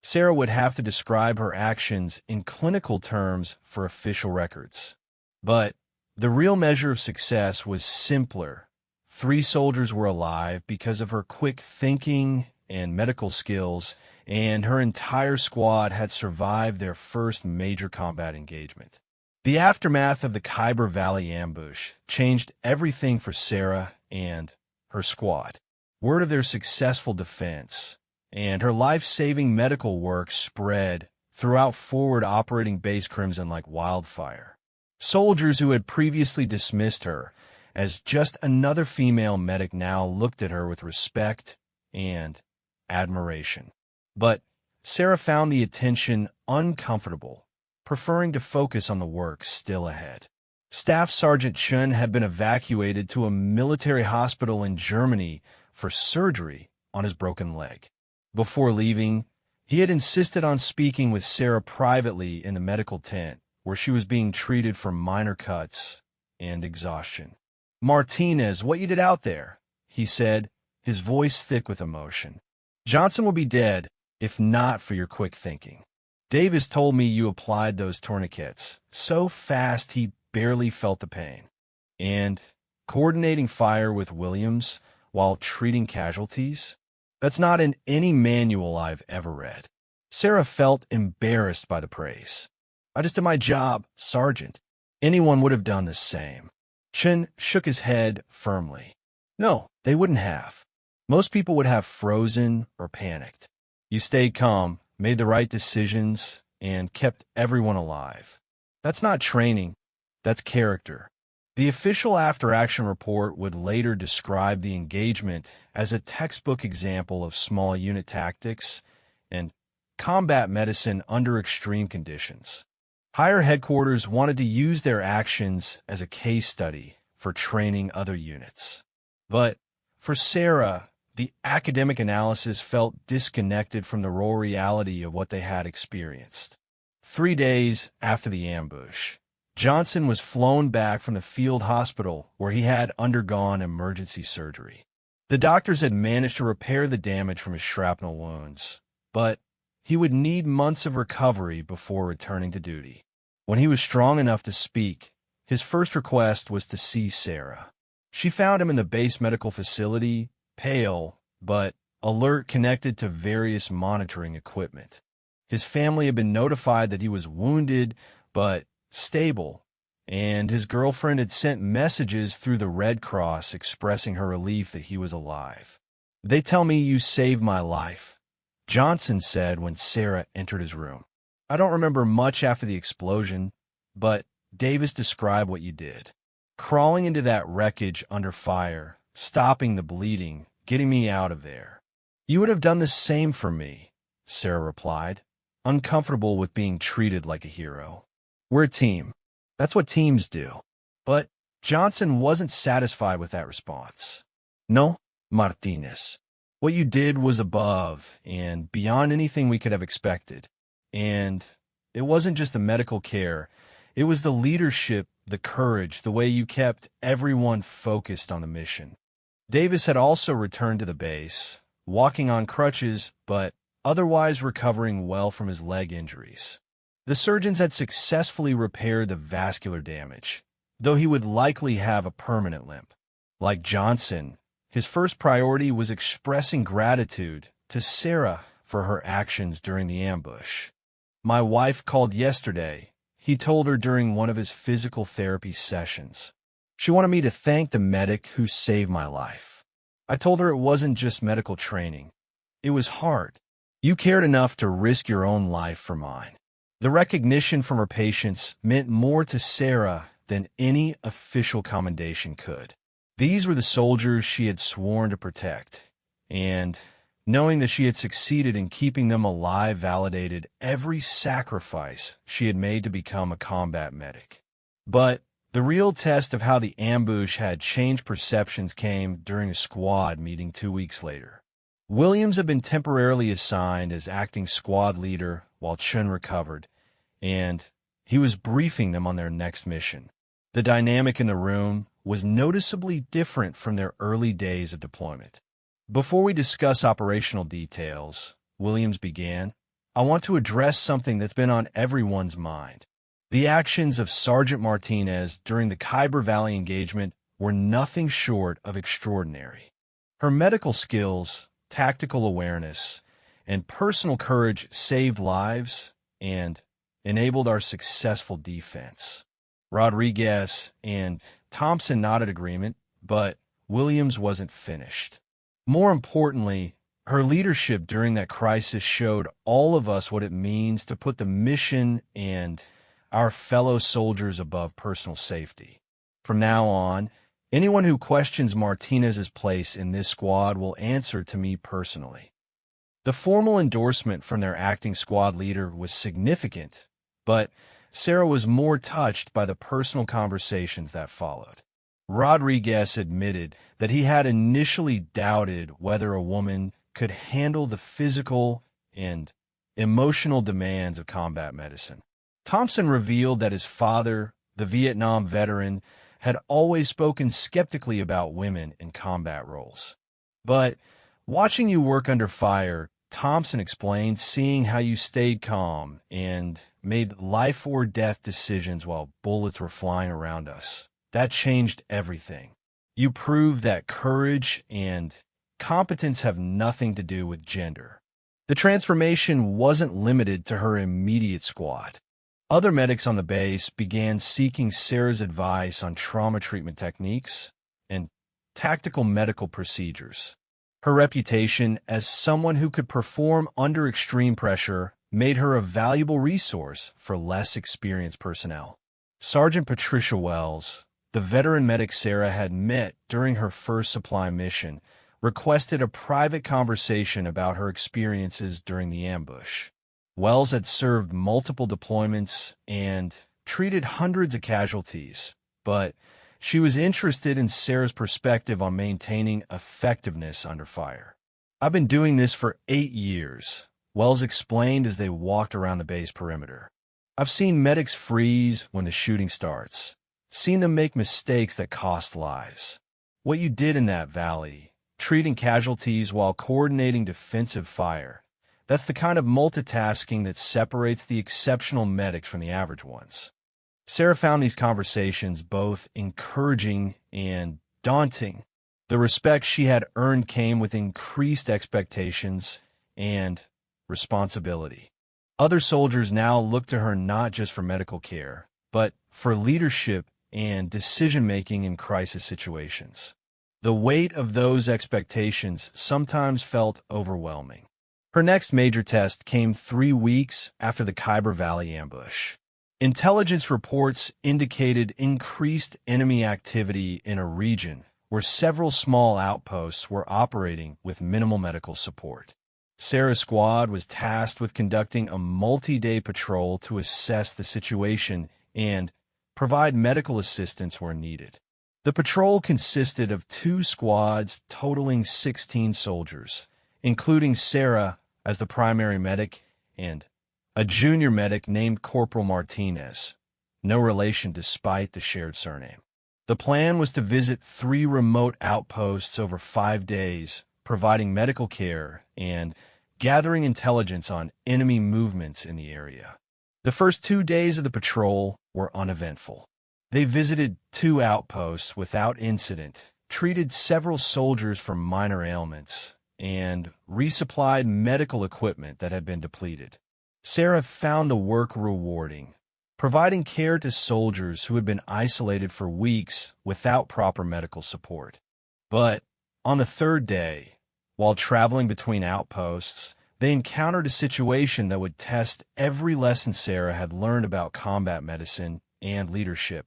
Sarah would have to describe her actions in clinical terms for official records. But the real measure of success was simpler. 3 soldiers were alive because of her quick thinking and medical skills, and her entire squad had survived their first major combat engagement. The aftermath of the Khyber Valley ambush changed everything for Sarah and her squad. Word of their successful defense and her life-saving medical work spread throughout Forward Operating Base Crimson like wildfire. Soldiers who had previously dismissed her as just another female medic now looked at her with respect and admiration. But Sarah found the attention uncomfortable, preferring to focus on the work still ahead. Staff Sergeant Chun had been evacuated to a military hospital in Germany for surgery on his broken leg. Before leaving, he had insisted on speaking with Sarah privately in the medical tent, where she was being treated for minor cuts and exhaustion. "Martinez, what you did out there," he said, his voice thick with emotion. "Johnson will be dead if not for your quick thinking. Davis told me you applied those tourniquets so fast he barely felt the pain. And coordinating fire with Williams while treating casualties? That's not in any manual I've ever read." Sarah felt embarrassed by the praise. "I just did my job, Sergeant. Anyone would have done the same." Chen shook his head firmly. "No, they wouldn't have. Most people would have frozen or panicked. You stayed calm, made the right decisions, and kept everyone alive. That's not training, that's character." The official after-action report would later describe the engagement as a textbook example of small unit tactics and combat medicine under extreme conditions. Higher headquarters wanted to use their actions as a case study for training other units. But for Sarah, the academic analysis felt disconnected from the raw reality of what they had experienced. 3 days after the ambush, Johnson was flown back from the field hospital where he had undergone emergency surgery. The doctors had managed to repair the damage from his shrapnel wounds, but he would need months of recovery before returning to duty. When he was strong enough to speak, his first request was to see Sarah. She found him in the base medical facility, pale, but alert, connected to various monitoring equipment. His family had been notified that he was wounded, but stable, and his girlfriend had sent messages through the Red Cross expressing her relief that he was alive. "They tell me you saved my life," Johnson said when Sarah entered his room. "I don't remember much after the explosion, but Davis described what you did. Crawling into that wreckage under fire, stopping the bleeding, getting me out of there. You would have done the same for me," Sarah replied, uncomfortable with being treated like a hero. "We're a team. That's what teams do." But Johnson wasn't satisfied with that response. "No, Martinez. What you did was above and beyond anything we could have expected. And it wasn't just the medical care. It was the leadership, the courage, the way you kept everyone focused on the mission. Davis had also returned to the base, walking on crutches, but otherwise recovering well from his leg injuries. The surgeons had successfully repaired the vascular damage, though he would likely have a permanent limp. Like Johnson, his first priority was expressing gratitude to Sarah for her actions during the ambush. "My wife called yesterday," he told her during one of his physical therapy sessions. "She wanted me to thank the medic who saved my life. I told her it wasn't just medical training. It was heart. You cared enough to risk your own life for mine." The recognition from her patients meant more to Sarah than any official commendation could. These were the soldiers she had sworn to protect, and knowing that she had succeeded in keeping them alive validated every sacrifice she had made to become a combat medic. But the real test of how the ambush had changed perceptions came during a squad meeting 2 weeks later. Williams had been temporarily assigned as acting squad leader while Chun recovered, and he was briefing them on their next mission. The dynamic in the room was noticeably different from their early days of deployment. "Before we discuss operational details," Williams began, "I want to address something that's been on everyone's mind. The actions of Sergeant Martinez during the Khyber Valley engagement were nothing short of extraordinary. Her medical skills, tactical awareness, and personal courage saved lives and enabled our successful defense." Rodriguez and Thompson nodded agreement, but Williams wasn't finished. "More importantly, her leadership during that crisis showed all of us what it means to put the mission and our fellow soldiers above personal safety. From now on, anyone who questions Martinez's place in this squad will answer to me personally." The formal endorsement from their acting squad leader was significant, but Sarah was more touched by the personal conversations that followed. Rodriguez admitted that he had initially doubted whether a woman could handle the physical and emotional demands of combat medicine. Thompson revealed that his father, the Vietnam veteran, had always spoken skeptically about women in combat roles. "But watching you work under fire," Thompson explained, "seeing how you stayed calm and made life-or-death decisions while bullets were flying around us, that changed everything. You proved that courage and competence have nothing to do with gender." The transformation wasn't limited to her immediate squad. Other medics on the base began seeking Sarah's advice on trauma treatment techniques and tactical medical procedures. Her reputation as someone who could perform under extreme pressure made her a valuable resource for less experienced personnel. Sergeant Patricia Wells, the veteran medic Sarah had met during her first supply mission, requested a private conversation about her experiences during the ambush. Wells had served multiple deployments and treated hundreds of casualties, but she was interested in Sarah's perspective on maintaining effectiveness under fire. "I've been doing this for 8 years, Wells explained as they walked around the base perimeter. "I've seen medics freeze when the shooting starts, seen them make mistakes that cost lives. What you did in that valley, treating casualties while coordinating defensive fire, that's the kind of multitasking that separates the exceptional medics from the average ones." Sarah found these conversations both encouraging and daunting. The respect she had earned came with increased expectations and responsibility. Other soldiers now looked to her not just for medical care, but for leadership and decision-making in crisis situations. The weight of those expectations sometimes felt overwhelming. Her next major test came 3 weeks after the Khyber Valley ambush. Intelligence reports indicated increased enemy activity in a region where several small outposts were operating with minimal medical support. Sarah's squad was tasked with conducting a multi-day patrol to assess the situation and provide medical assistance where needed. The patrol consisted of 2 squads totaling 16 soldiers, including Sarah as the primary medic and a junior medic named Corporal Martinez, no relation despite the shared surname. The plan was to visit 3 remote outposts over 5 days, providing medical care and gathering intelligence on enemy movements in the area. The first 2 days of the patrol were uneventful. They visited 2 outposts without incident, treated several soldiers for minor ailments, and resupplied medical equipment that had been depleted. Sarah found the work rewarding, providing care to soldiers who had been isolated for weeks without proper medical support. But on the 3rd day, while traveling between outposts, they encountered a situation that would test every lesson Sarah had learned about combat medicine and leadership.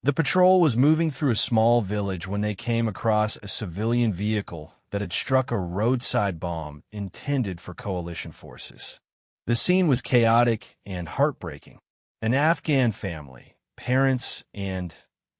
The patrol was moving through a small village when they came across a civilian vehicle that had struck a roadside bomb intended for coalition forces. The scene was chaotic and heartbreaking. An Afghan family, parents, and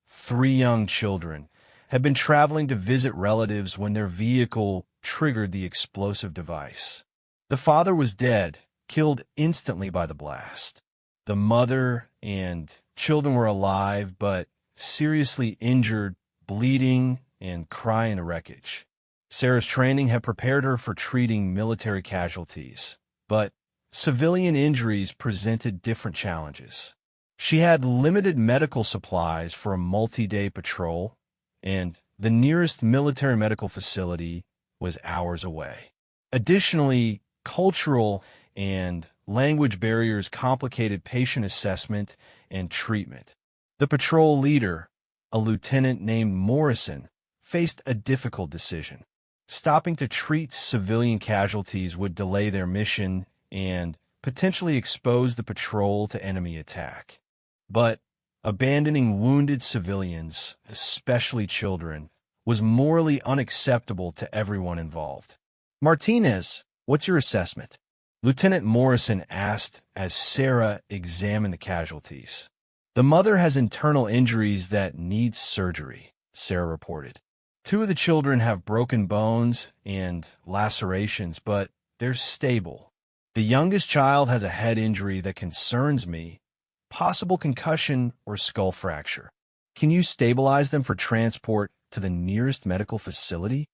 3 young children had been traveling to visit relatives when their vehicle triggered the explosive device. The father was dead, killed instantly by the blast. The mother and children were alive, but seriously injured, bleeding, and crying the wreckage. Sarah's training had prepared her for treating military casualties, but civilian injuries presented different challenges. She had limited medical supplies for a multi-day patrol, and the nearest military medical facility was hours away. Additionally, cultural and language barriers complicated patient assessment and treatment. The patrol leader, a lieutenant named Morrison, faced a difficult decision. Stopping to treat civilian casualties would delay their mission and potentially expose the patrol to enemy attack. But abandoning wounded civilians, especially children, was morally unacceptable to everyone involved. "Martinez, what's your assessment?" Lieutenant Morrison asked as Sarah examined the casualties. "The mother has internal injuries that need surgery," Sarah reported. 2 of the children have broken bones and lacerations, but they're stable. The youngest child has a head injury that concerns me, possible concussion or skull fracture. Can you stabilize them for transport to the nearest medical facility?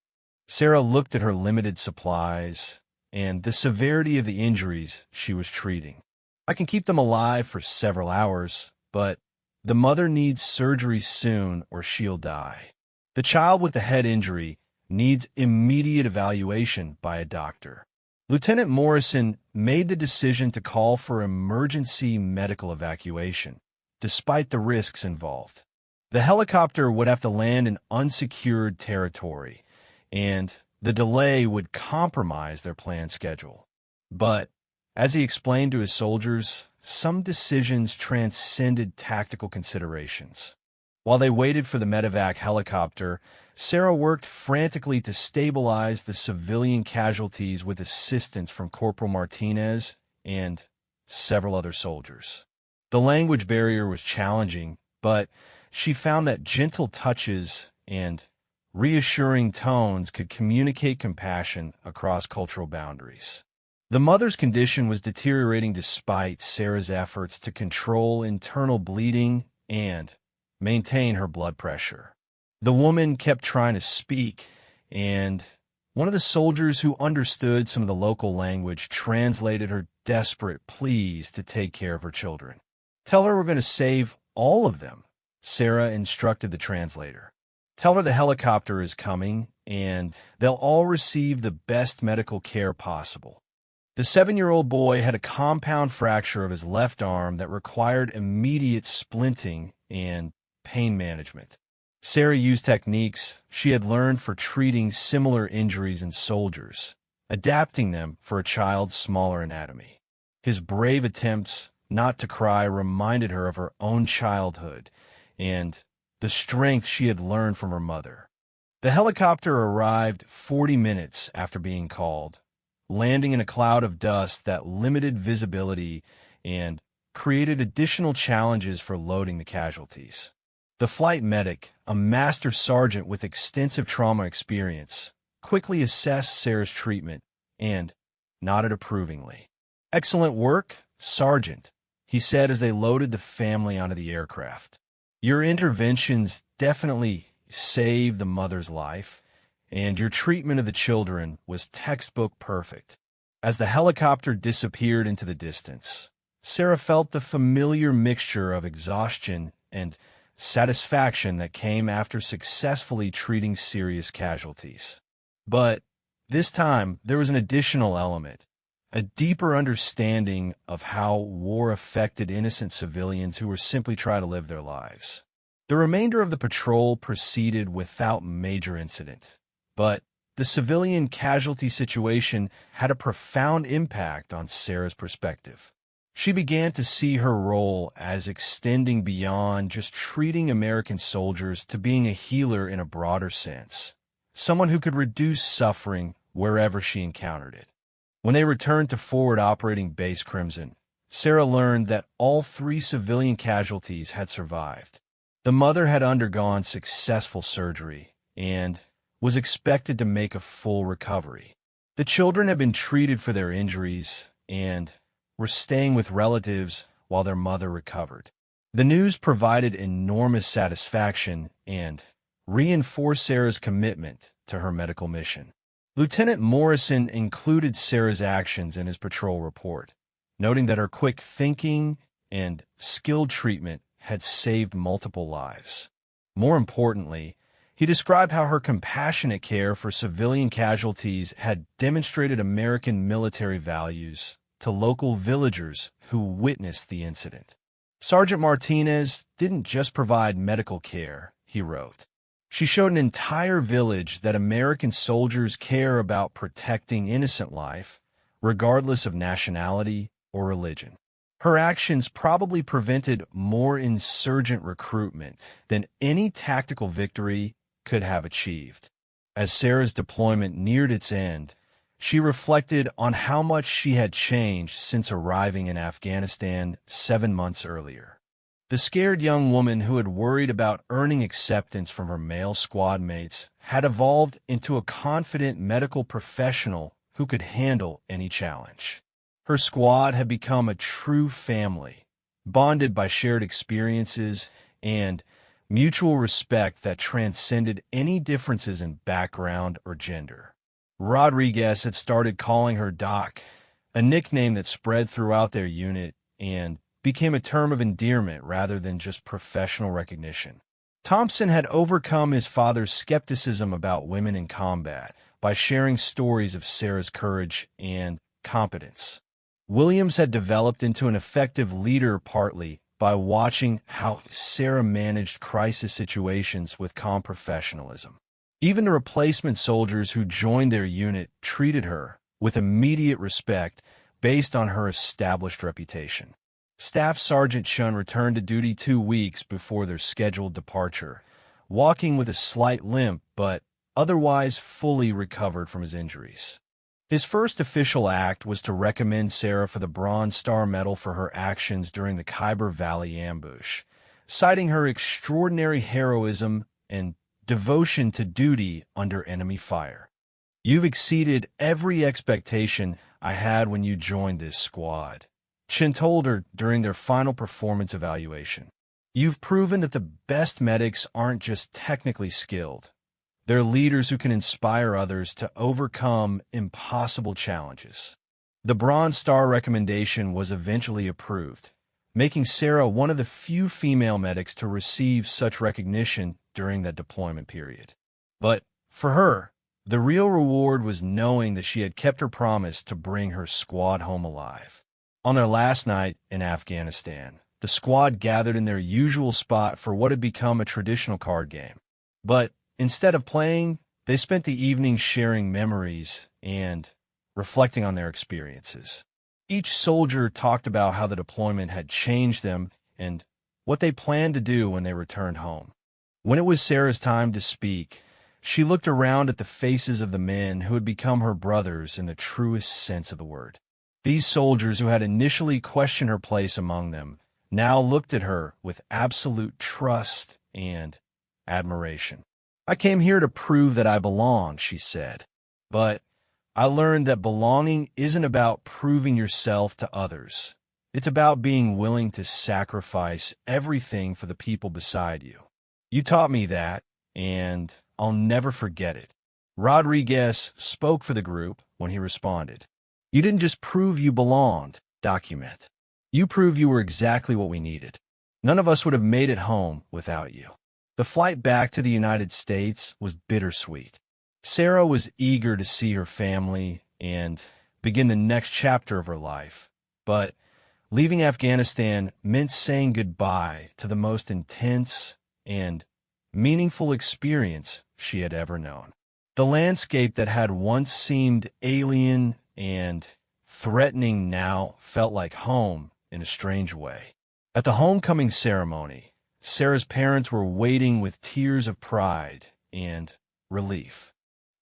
Sarah looked at her limited supplies and the severity of the injuries she was treating. "I can keep them alive for several hours, but the mother needs surgery soon or she'll die. The child with the head injury needs immediate evaluation by a doctor." Lieutenant Morrison made the decision to call for emergency medical evacuation, despite the risks involved. The helicopter would have to land in unsecured territory, and the delay would compromise their planned schedule. But, as he explained to his soldiers, some decisions transcended tactical considerations. While they waited for the medevac helicopter, Sarah worked frantically to stabilize the civilian casualties with assistance from Corporal Martinez and several other soldiers. The language barrier was challenging, but she found that gentle touches and reassuring tones could communicate compassion across cultural boundaries. The mother's condition was deteriorating despite Sarah's efforts to control internal bleeding and maintain her blood pressure. The woman kept trying to speak, and one of the soldiers who understood some of the local language translated her desperate pleas to take care of her children. "Tell her we're going to save all of them," Sarah instructed the translator. "Tell her the helicopter is coming, and they'll all receive the best medical care possible." The 7-year-old boy had a compound fracture of his left arm that required immediate splinting and pain management. Sarah used techniques she had learned for treating similar injuries in soldiers, adapting them for a child's smaller anatomy. His brave attempts not to cry reminded her of her own childhood and the strength she had learned from her mother. The helicopter arrived 40 minutes after being called, landing in a cloud of dust that limited visibility and created additional challenges for loading the casualties. The flight medic, a master sergeant with extensive trauma experience, quickly assessed Sarah's treatment and nodded approvingly. "Excellent work," "Sergeant," he said as they loaded the family onto the aircraft, "your interventions definitely saved the mother's life, and your treatment of the children was textbook perfect." As the helicopter disappeared into the distance, Sarah felt the familiar mixture of exhaustion and satisfaction that came after successfully treating serious casualties. But this time, there was an additional element, a deeper understanding of how war affected innocent civilians who were simply trying to live their lives. The remainder of the patrol proceeded without major incident, but the civilian casualty situation had a profound impact on Sarah's perspective. She began to see her role as extending beyond just treating American soldiers to being a healer in a broader sense, someone who could reduce suffering wherever she encountered it. When they returned to forward operating Base Crimson, Sarah learned that all 3 civilian casualties had survived. The mother had undergone successful surgery and was expected to make a full recovery. The children had been treated for their injuries and were staying with relatives while their mother recovered. The news provided enormous satisfaction and reinforced Sarah's commitment to her medical mission. Lieutenant Morrison included Sarah's actions in his patrol report, noting that her quick thinking and skilled treatment had saved multiple lives. More importantly, he described how her compassionate care for civilian casualties had demonstrated American military values to local villagers who witnessed the incident. Sergeant Martinez didn't just provide medical care, he wrote. She showed an entire village that American soldiers care about protecting innocent life, regardless of nationality or religion. Her actions probably prevented more insurgent recruitment than any tactical victory could have achieved. As Sarah's deployment neared its end, she reflected on how much she had changed since arriving in Afghanistan 7 months earlier. The scared young woman who had worried about earning acceptance from her male squad mates had evolved into a confident medical professional who could handle any challenge. Her squad had become a true family, bonded by shared experiences and mutual respect that transcended any differences in background or gender. Rodriguez had started calling her Doc, a nickname that spread throughout their unit and became a term of endearment rather than just professional recognition. Thompson had overcome his father's skepticism about women in combat by sharing stories of Sarah's courage and competence. Williams had developed into an effective leader partly by watching how Sarah managed crisis situations with calm professionalism. Even the replacement soldiers who joined their unit treated her with immediate respect based on her established reputation. Staff Sergeant Chun returned to duty 2 weeks before their scheduled departure, walking with a slight limp but otherwise fully recovered from his injuries. His first official act was to recommend Sarah for the Bronze Star Medal for her actions during the Khyber Valley ambush, citing her extraordinary heroism and devotion to duty under enemy fire. "You've exceeded every expectation I had when you joined this squad," Chin told her during their final performance evaluation. "You've proven that the best medics aren't just technically skilled. They're leaders who can inspire others to overcome impossible challenges." The Bronze Star recommendation was eventually approved, making Sarah one of the few female medics to receive such recognition during that deployment period. But for her, the real reward was knowing that she had kept her promise to bring her squad home alive. On their last night in Afghanistan, the squad gathered in their usual spot for what had become a traditional card game. But instead of playing, they spent the evening sharing memories and reflecting on their experiences. Each soldier talked about how the deployment had changed them and what they planned to do when they returned home. When it was Sarah's time to speak, she looked around at the faces of the men who had become her brothers in the truest sense of the word. These soldiers who had initially questioned her place among them now looked at her with absolute trust and admiration. "I came here to prove that I belong," she said. "But I learned that belonging isn't about proving yourself to others. It's about being willing to sacrifice everything for the people beside you. You taught me that, and I'll never forget it. Rodriguez spoke for the group when he responded. You didn't just prove you belonged, document. You proved you were exactly what we needed. None of us would have made it home without you. The flight back to the United States was bittersweet. Sarah was eager to see her family and begin the next chapter of her life, but leaving Afghanistan meant saying goodbye to the most intense and meaningful experience she had ever known. The landscape that had once seemed alien and threatening now felt like home in a strange way. At the homecoming ceremony, Sarah's parents were waiting with tears of pride and relief.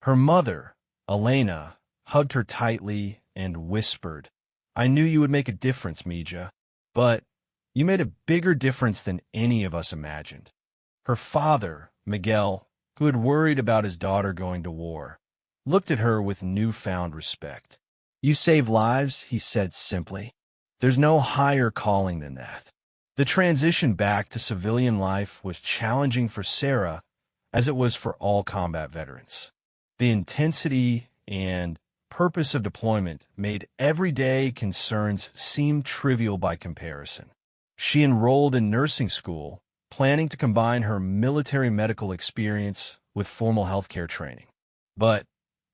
Her mother, Elena, hugged her tightly and whispered, I knew you would make a difference, Mija, but you made a bigger difference than any of us imagined. Her father, Miguel, who had worried about his daughter going to war, looked at her with newfound respect. You save lives, he said simply. There's no higher calling than that. The transition back to civilian life was challenging for Sarah, as it was for all combat veterans. The intensity and purpose of deployment made everyday concerns seem trivial by comparison. She enrolled in nursing school, planning to combine her military medical experience with formal healthcare training. But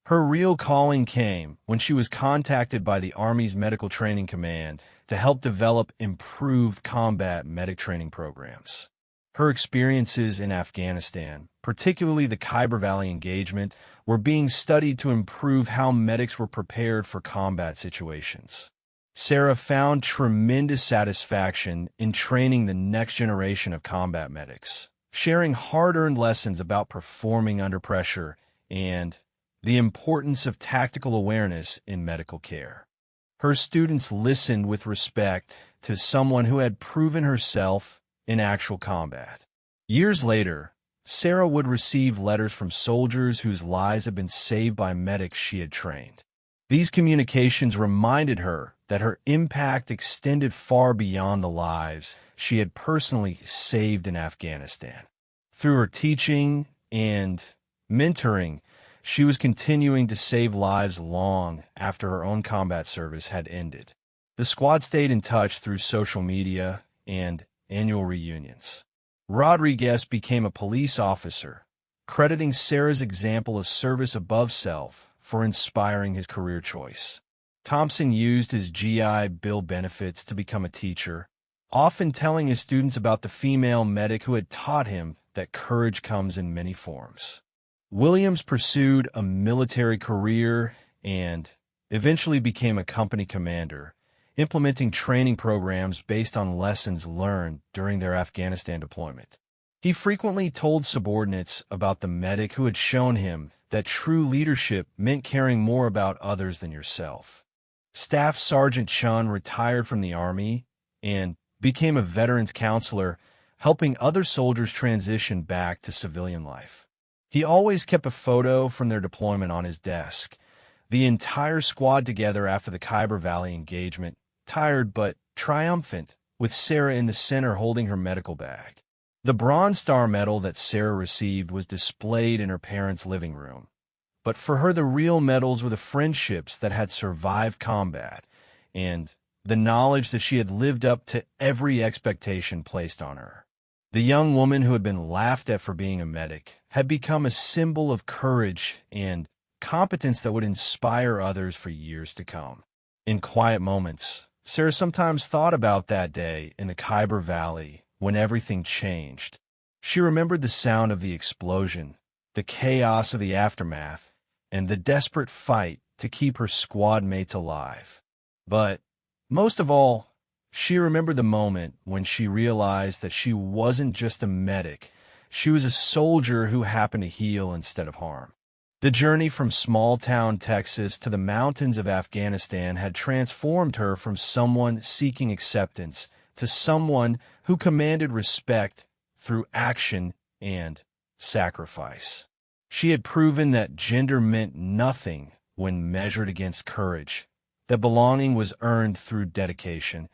her real calling came when she was contacted by the Army's Medical Training Command to help develop improved combat medic training programs. Her experiences in Afghanistan, particularly the Khyber Valley engagement, were being studied to improve how medics were prepared for combat situations. Sarah found tremendous satisfaction in training the next generation of combat medics, sharing hard-earned lessons about performing under pressure and the importance of tactical awareness in medical care. Her students listened with respect to someone who had proven herself in actual combat. Years later, Sarah would receive letters from soldiers whose lives had been saved by medics she had trained. These communications reminded her that her impact extended far beyond the lives she had personally saved in Afghanistan. Through her teaching and mentoring, she was continuing to save lives long after her own combat service had ended. The squad stayed in touch through social media and annual reunions. Rodriguez became a police officer, crediting Sarah's example of service above self for inspiring his career choice. Thompson used his GI Bill benefits to become a teacher, often telling his students about the female medic who had taught him that courage comes in many forms. Williams pursued a military career and eventually became a company commander, implementing training programs based on lessons learned during their Afghanistan deployment. He frequently told subordinates about the medic who had shown him that true leadership meant caring more about others than yourself. Staff Sergeant Chun retired from the Army and became a veterans counselor, helping other soldiers transition back to civilian life. He always kept a photo from their deployment on his desk. The entire squad together after the Khyber Valley engagement, tired but triumphant, with Sarah in the center holding her medical bag. The Bronze Star medal that Sarah received was displayed in her parents' living room. But for her, the real medals were the friendships that had survived combat and the knowledge that she had lived up to every expectation placed on her. The young woman who had been laughed at for being a medic had become a symbol of courage and competence that would inspire others for years to come. In quiet moments, Sarah sometimes thought about that day in the Khyber Valley when everything changed. She remembered the sound of the explosion, the chaos of the aftermath, and the desperate fight to keep her squad mates alive. But most of all, she remembered the moment when she realized that she wasn't just a medic, she was a soldier who happened to heal instead of harm. The journey from small-town Texas to the mountains of Afghanistan had transformed her from someone seeking acceptance to someone who commanded respect through action and sacrifice. She had proven that gender meant nothing when measured against courage, that belonging was earned through dedication,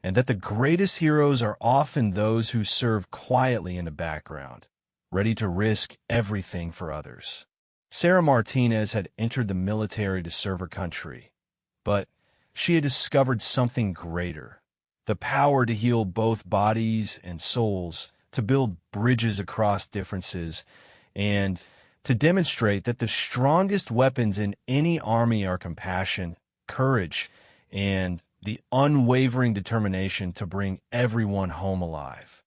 and that the greatest heroes are often those who serve quietly in the background, ready to risk everything for others. Sarah Martinez had entered the military to serve her country, but she had discovered something greater: the power to heal both bodies and souls, to build bridges across differences, and to demonstrate that the strongest weapons in any army are compassion, courage, and the unwavering determination to bring everyone home alive.